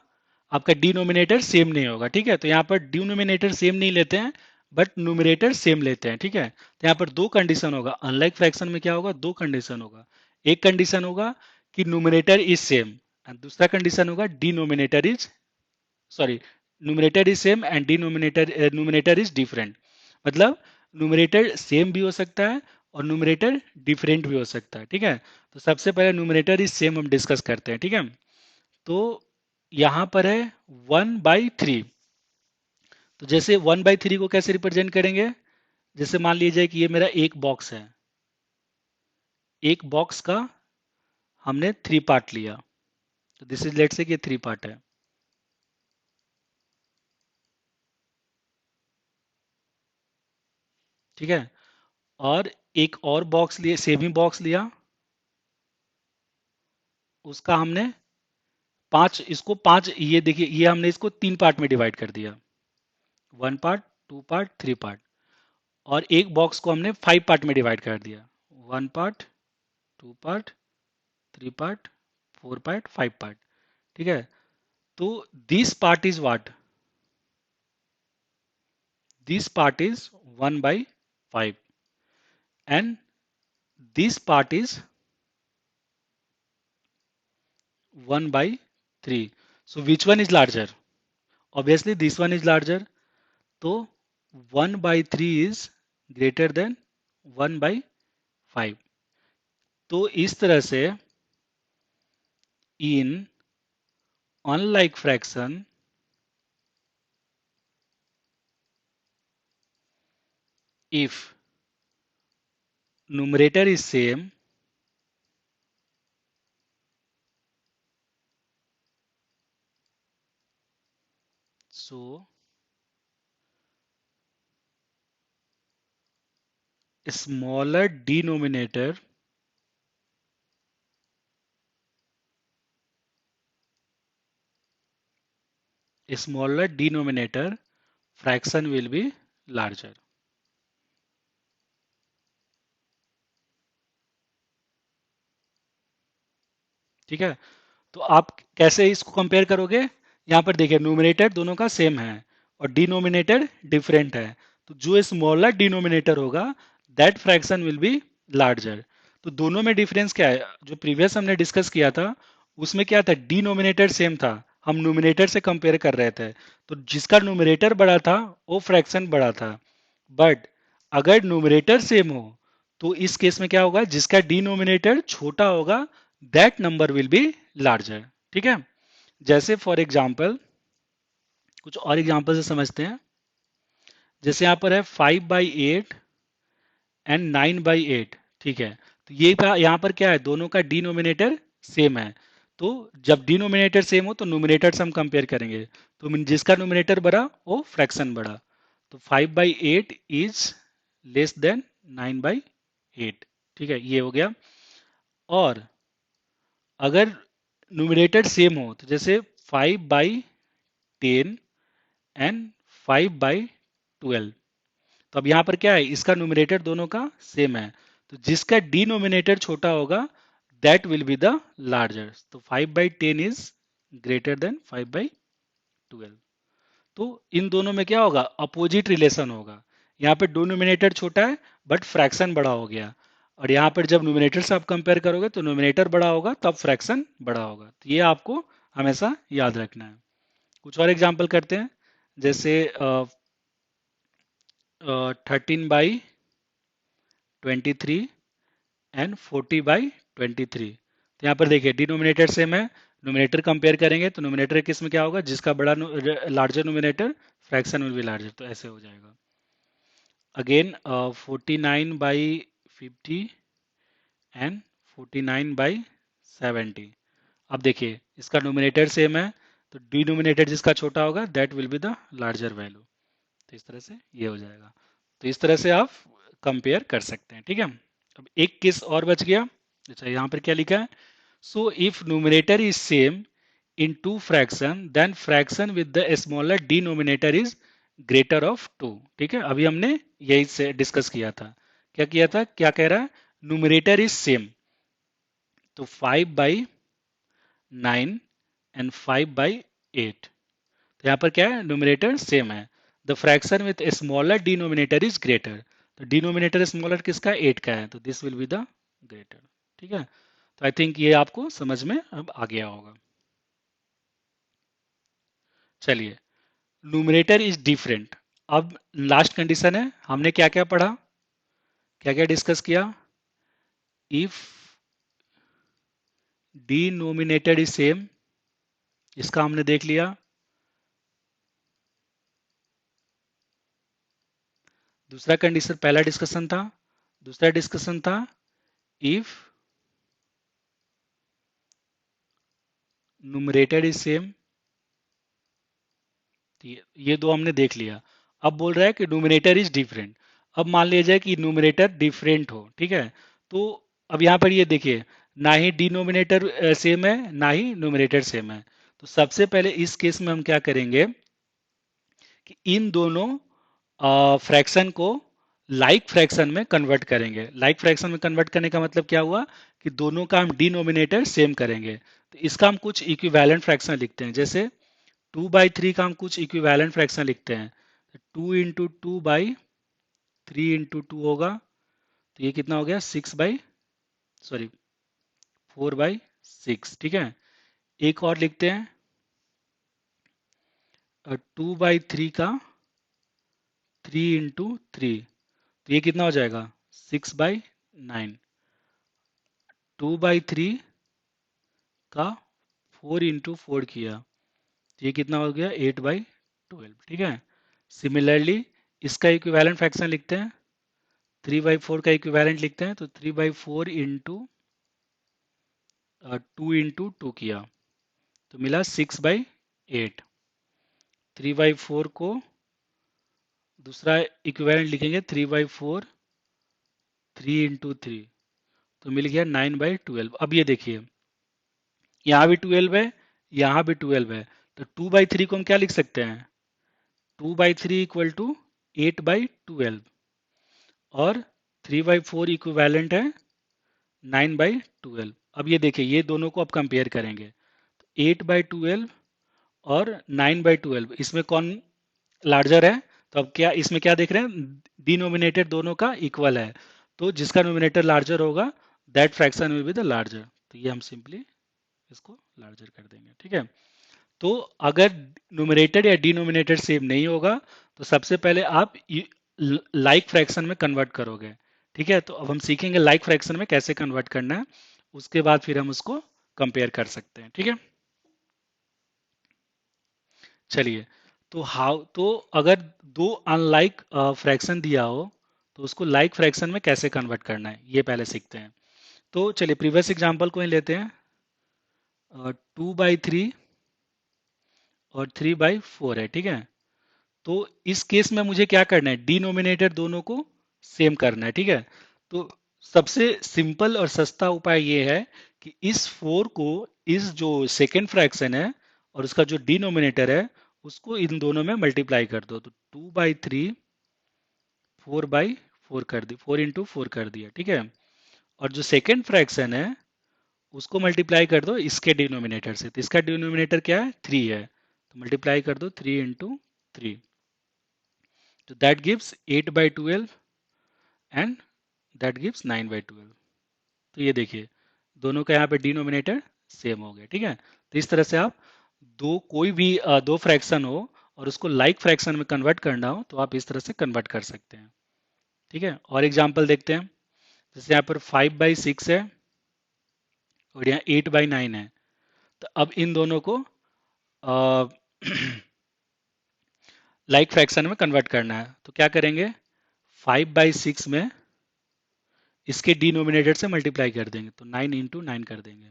आपका डिनोमिनेटर सेम नहीं होगा। ठीक है, तो यहाँ पर डिनोमिनेटर सेम नहीं लेते हैं, बट न्यूमरेटर सेम लेते हैं। ठीक है, तो यहाँ पर दो कंडीशन होगा, अनलाइक फ्रैक्शन में क्या होगा, दो कंडीशन होगा। एक कंडीशन होगा कि न्यूमरेटर इज सेम, एंड दूसरा कंडीशन होगा denominator is, sorry, numerator is same and denominator numerator is different. मतलब न्यूमरेटर सेम भी हो सकता है और न्यूमरेटर डिफरेंट भी हो सकता है। ठीक है, तो सबसे पहले न्यूमरेटर इज सेम हम डिस्कस करते हैं। ठीक है, तो यहां पर है 1/3। तो जैसे 1/3 को कैसे रिप्रेजेंट करेंगे, जैसे मान लीजिए कि ये मेरा एक बॉक्स है, एक बॉक्स का हमने 3 पार्ट लिया, तो दिस इज, लेट से कि ये 3 पार्ट है। ठीक है, और एक और बॉक्स लिए, सेमी बॉक्स लिया, उसका हमने पांच, इसको पांच, ये देखिए, ये हमने इसको 3 पार्ट में डिवाइड कर दिया, 1 पार्ट, 2 पार्ट, 3 पार्ट। और एक बॉक्स को हमने 5 पार्ट में डिवाइड कर दिया, 1 part, 2 part, 3 part, 4 part, 5 part. ठीक है, तो this part is what, this part is 1/5 and this part is 1/3। So which one is larger, obviously this one is larger. तो 1/3 इज ग्रेटर देन 1/5। तो इस तरह से इन unlike fraction, if numerator is same, so smaller denominator fraction will be larger। ठीक है, तो आप कैसे इसको कंपेयर करोगे, यहाँ पर देखिए न्यूमिनेटर दोनों का सेम है और डिनोमिनेटर डिफरेंट है, तो जो स्मॉलर डिनोमिनेटर होगा that fraction will be larger. तो दोनों में डिफरेंस क्या है, जो प्रीवियस हमने डिस्कस किया था उसमें क्या था, डिनोमिनेटर सेम था, हम न्यूमिनेटर से कंपेयर कर रहे थे, तो जिसका न्यूमिनेटर बड़ा था वो फ्रैक्शन बड़ा था। बट अगर न्यूमिनेटर सेम हो तो इस केस में क्या होगा, जिसका डिनोमिनेटर छोटा होगा that number will be larger. ठीक है, जैसे फॉर एग्जाम्पल, कुछ और एग्जाम्पल से समझते हैं। जैसे यहाँ पर है 5/8 एंड 9/8। ठीक है, तो ये यहाँ पर क्या है, दोनों का डिनोमिनेटर सेम है, तो जब डिनोमिनेटर सेम हो तो नोमिनेटर से हम कंपेयर करेंगे, तो जिसका नोमिनेटर बड़ा वो फ्रैक्शन बड़ा। तो 5/8 इज लेस देन 9/8। ठीक है, ये हो गया। और अगर न्यूमरेटर सेम हो, तो जैसे 5/10 एंड 5/12, तो अब यहाँ पर क्या है, इसका न्यूमरेटर दोनों का सेम है, तो जिसका डिनोमिनेटर छोटा होगा that will be the larger. तो 5/10 इज ग्रेटर देन 5/12। तो इन दोनों में क्या होगा, अपोजिट रिलेशन होगा, यहाँ पे डिनोमिनेटर छोटा है बट फ्रैक्शन बड़ा हो गया, और यहाँ पर जब न्यूमिनेटर से आप कंपेयर करोगे तो न्यूमिनेटर बड़ा होगा तब फ्रैक्शन बड़ा होगा। तो ये आपको हमेशा याद रखना है। कुछ और एग्जांपल करते हैं, जैसे 13/23 एंड 40/23। तो यहाँ पर देखिए डिनोमिनेटर सेम है, नोमिनेटर कंपेयर करेंगे तो नोमिनेटर किस में क्या होगा, जिसका बड़ा larger nominator fraction will be larger, तो ऐसे हो जाएगा। Again 49/50 and 49/70। अब देखिए इसका नोमिनेटर सेम है, तो डिनोमिनेटर जिसका छोटा होगा that will be the larger value. तो इस तरह से ये हो जाएगा। तो इस तरह से आप कंपेयर कर सकते हैं, ठीक है। अब एक केस और बच गया। अच्छा यहाँ पर क्या लिखा है, so if numerator is same in two fraction then fraction with the smaller denominator is greater of two. ठीक है, अभी हमने यही से डिस्कस किया था। क्या किया था, क्या कह रहा है, न्यूमरेटर इज सेम, तो 5/9 एंड 5/8। तो यहाँ पर क्या है, न्यूमरेटर सेम है, the fraction with smaller denominator is greater. तो डिनोमिनेटर स्मॉलर किसका, 8 का है, तो this will be the greater. ठीक है, तो आई थिंक ये आपको समझ में अब आ गया होगा। चलिए, न्यूमरेटर इज डिफरेंट। अब लास्ट कंडीशन है, हमने क्या क्या पढ़ा, क्या क्या डिस्कस किया, इफ डिनोमिनेटर इज सेम, इसका हमने देख लिया। दूसरा कंडीशन, पहला डिस्कशन था, दूसरा डिस्कशन था इफ न्यूमरेटर इज सेम, ये दो हमने देख लिया। अब बोल रहा है कि न्यूमरेटर इज डिफरेंट। अब मान लिया जाए कि न्यूमरेटर डिफरेंट हो, ठीक है, तो अब यहाँ पर ये देखिए, ना ही डिनोमिनेटर सेम है ना ही न्यूमरेटर सेम है। तो सबसे पहले इस केस में हम क्या करेंगे कि इन दोनों फ्रैक्शन को लाइक फ्रैक्शन में कन्वर्ट करेंगे। लाइक फ्रैक्शन में कन्वर्ट करने का मतलब क्या हुआ कि दोनों का हम डिनोमिनेटर सेम करेंगे। तो इसका हम कुछ इक्विवेलेंट फ्रैक्शन लिखते हैं, जैसे 2/3 का हम कुछ इक्विवेलेंट फ्रैक्शन लिखते हैं, 2 × 2/3 × 2 होगा, तो ये कितना हो गया, 4/6। ठीक है, एक और लिखते हैं, 2/3 का 3 × 3, तो ये कितना हो जाएगा, 6/9। 2/3 का 4 × 4 किया, तो ये कितना हो गया, 8/12। ठीक है, सिमिलरली इसका इक्विवेलेंट फ्रैक्शन लिखते हैं, 3/4 का इक्विवेलेंट लिखते हैं, तो 3/4 इंटू 2 × 2 किया, तो मिला 6/8। 3/4 को दूसरा इक्विवेलेंट लिखेंगे, 3/4 3 × 3, तो मिल गया 9/12। अब ये देखिए, यहाँ भी 12 है, यहाँ भी 12 है, तो 2/3 को हम क्या लिख सकते हैं, 2/3 इक्वल टू 8/12, और 3/4 इक्विवेलेंट है 9/12। अब ये देखिए, ये दोनों को अब कंपेयर करेंगे, 8/12 और 9/12, इसमें कौन लार्जर है, तो अब क्या इसमें क्या देख रहे हैं, डिनोमिनेटर दोनों का इक्वल है, तो जिसका नोमिनेटर लार्जर होगा that fraction will be the larger. तो ये हम सिंपली इसको लार्जर कर देंगे। ठीक है, तो अगर न्यूमरेटर या डिनोमिनेटर सेम नहीं होगा तो सबसे पहले आप लाइक फ्रैक्शन में कन्वर्ट करोगे। ठीक है, तो अब हम सीखेंगे लाइक फ्रैक्शन में कैसे कन्वर्ट करना है, उसके बाद फिर हम उसको कंपेयर कर सकते हैं। ठीक है, चलिए, तो तो अगर दो अनलाइक फ्रैक्शन दिया हो तो उसको लाइक फ्रैक्शन में कैसे कन्वर्ट करना है, ये पहले सीखते हैं। तो चलिए प्रीवियस एग्जांपल को ही लेते हैं, 2/3 और 3/4 है। ठीक है, तो इस केस में मुझे क्या करना है, डिनोमिनेटर दोनों को सेम करना है। ठीक है, तो सबसे सिंपल और सस्ता उपाय ये है कि इस 4 को, इस जो सेकेंड फ्रैक्शन है और उसका जो डिनोमिनेटर है उसको इन दोनों में मल्टीप्लाई कर दो, तो 2/3 4/4 कर दी, 4 × 4 कर दिया। ठीक है, और जो सेकेंड फ्रैक्शन है उसको मल्टीप्लाई कर दो इसके डिनोमिनेटर से, तो इसका डिनोमिनेटर क्या है, 3 है, तो मल्टीप्लाई कर दो 3 × 3, तो that gives 8/12 and that gives 9/12। तो ये देखिए, दोनों का यहाँ पे डिनोमिनेटर सेम हो गया। ठीक है, तो इस तरह से आप कोई भी दो फ्रैक्शन हो और उसको लाइक फ्रैक्शन में कन्वर्ट करना हो तो आप इस तरह से कन्वर्ट कर सकते हैं। ठीक है, और एग्जांपल देखते हैं, जैसे यहाँ पर 5/6 है और यहाँ 8/9 है, तो अब इन दोनों को लाइक फ्रैक्शन में कन्वर्ट करना है, तो क्या करेंगे, 5/6 में इसके डिनोमिनेटर से मल्टीप्लाई कर देंगे, तो 9 × 9 कर देंगे,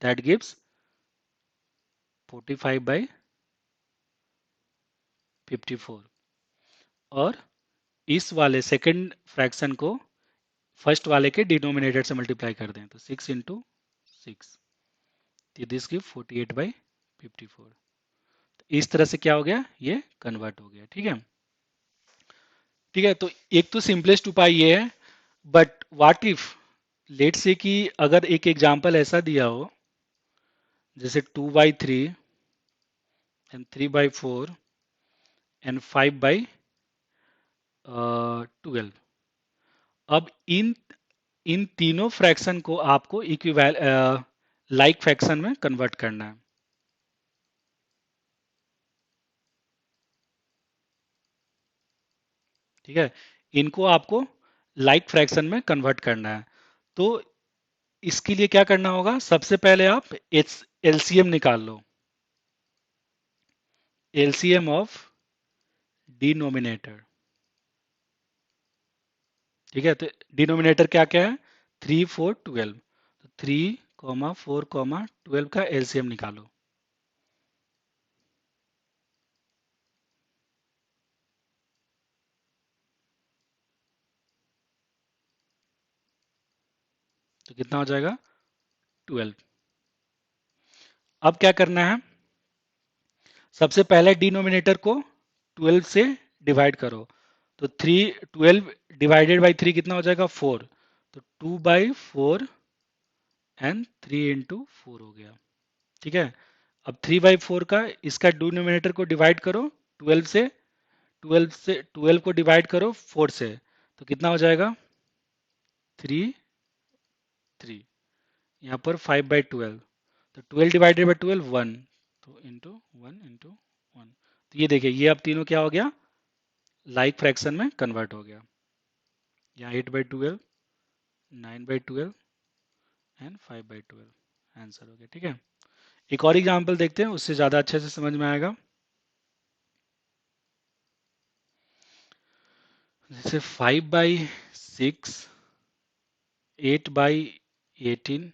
दैट गिव्स 45/54। और इस वाले सेकंड फ्रैक्शन को फर्स्ट वाले के डिनोमिनेटर से मल्टीप्लाई कर दें, तो 6 × 6, तो दिस गिव 48/54। इस तरह से क्या हो गया, ये कन्वर्ट हो गया। ठीक है, ठीक है। तो एक तो सिंपलेस्ट उपाय ये है, बट व्हाट इफ लेट से कि अगर एक एग्जांपल ऐसा दिया हो जैसे 2/3 एंड 3/4 एंड 5/12, अब इन तीनों फ्रैक्शन को आपको इक्विवेल लाइक फ्रैक्शन में कन्वर्ट करना है। ठीक है, इनको आपको लाइक फ्रैक्शन में कन्वर्ट करना है। तो इसके लिए क्या करना होगा, सबसे पहले आप एलसीएम निकाल लो, एलसीएम ऑफ डिनोमिनेटर। ठीक है, तो डिनोमिनेटर क्या क्या है, 3 4 12, तो 3, 4, 12 का एलसीएम निकालो। तो कितना हो जाएगा, 12। अब क्या करना है, सबसे पहले डिनोमिनेटर को 12 से डिवाइड करो, तो 12 डिवाइडेड बाई 3 कितना हो जाएगा, 4, तो 2/4 एंड 3 × 4 हो गया। ठीक है, अब 3/4 का इसका डिनोमिनेटर को डिवाइड करो 12 से, 12 को डिवाइड करो 4 से, तो कितना हो जाएगा, 3 यहाँ पर 5/12, तो 12 डिवाइडेड बाई 12 1, तो इंटू 1 तो ये देखिए, ये अब तीनों क्या हो गया, लाइक फ्रैक्शन में कन्वर्ट हो गया। यहाँ 8/12, 9/12 एंड 5/12 आंसर हो गया। ठीक है, एक और एग्जाम्पल देखते हैं, उससे ज्यादा अच्छे से समझ में आएगा। जैसे 5/6, 8/18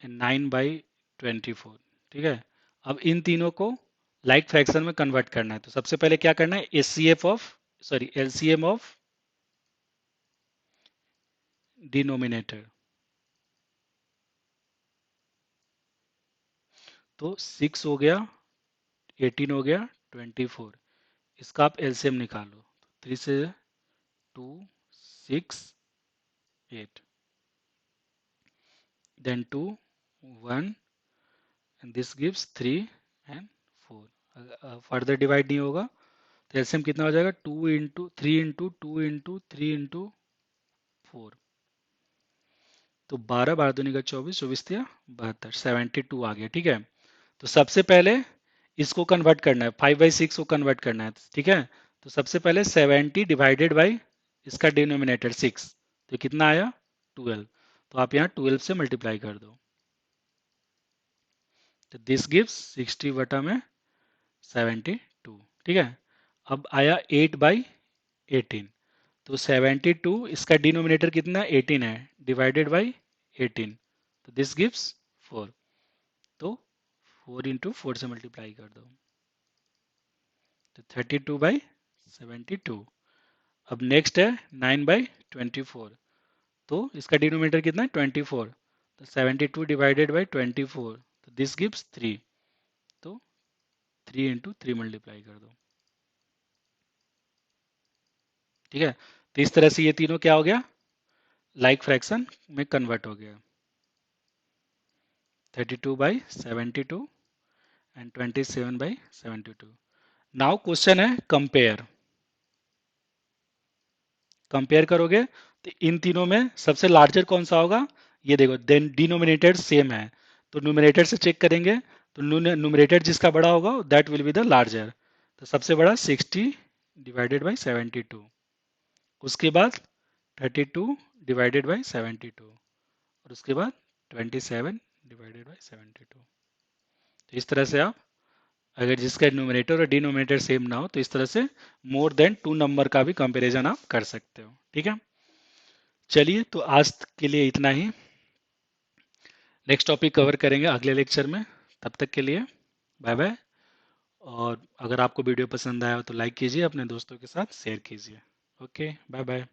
एंड 9/24। ठीक है, अब इन तीनों को लाइक फ्रैक्शन में कन्वर्ट करना है, तो सबसे पहले क्या करना है, एलसीएम ऑफ डिनोमिनेटर। तो 6 हो गया, 18 हो गया, 24, इसका आप एलसीएम निकालो, 3 से 2 6 8, then 2 1 and this gives 3 and 4। Further divide नहीं होगा, तो एलसीएम कितना हो जाएगा, 2 × 3 × 2 × 3 × 4, तो 12 12 दूनी का 24, 24 या 72, 72 आ गया। ठीक है, तो सबसे पहले इसको कन्वर्ट करना है, 5/6 को कन्वर्ट करना है। ठीक है, तो सबसे पहले 70 डिवाइडेड बाई इसका डिनोमिनेटर 6, तो कितना आया, 12, तो आप यहाँ 12 से मल्टीप्लाई कर दो, तो दिस गिव्स 60 बटा में 72। ठीक है, अब आया 8/18, तो 72 इसका डिनोमिनेटर कितना 18 है, डिवाइडेड बाई 18, तो दिस गिव्स 4, तो 4 × 4 से मल्टीप्लाई कर दो, तो 32/72। अब नेक्स्ट है 9/24, तो इसका डिनोमिनेटर कितना है 24, तो 72 डिवाइडेड बाई 24, तो दिस गिव्स 3, तो 3 × 3 मल्टीप्लाई कर दो। ठीक है, तो इस तरह से ये तीनों क्या हो गया, लाइक फ्रैक्शन में कन्वर्ट हो गया, 32/72 एंड 27/72। नाउ क्वेश्चन है कंपेयर, कंपेयर करोगे तो इन तीनों में सबसे लार्जर कौन सा होगा, ये देखो, देन डिनोमिनेटर सेम है, तो न्यूमरेटर से चेक करेंगे, तो न्यूमरेटर जिसका बड़ा होगा that will be the larger, तो सबसे बड़ा 60 डिवाइडेड बाई 72, उसके बाद 32 डिवाइडेड बाई 72, और उसके बाद 27 डिवाइडेड बाई 72। तो इस तरह से आप, अगर जिसका न्यूमरेटर और डिनोमिनेटर सेम ना हो तो इस तरह से मोर देन टू नंबर का भी कंपैरिजन आप कर सकते हो। ठीक है, चलिए तो आज के लिए इतना ही। नेक्स्ट टॉपिक कवर करेंगे अगले लेक्चर में। तब तक के लिए बाय बाय। और अगर आपको वीडियो पसंद आया हो तो लाइक कीजिए, अपने दोस्तों के साथ शेयर कीजिए। Okay, bye bye.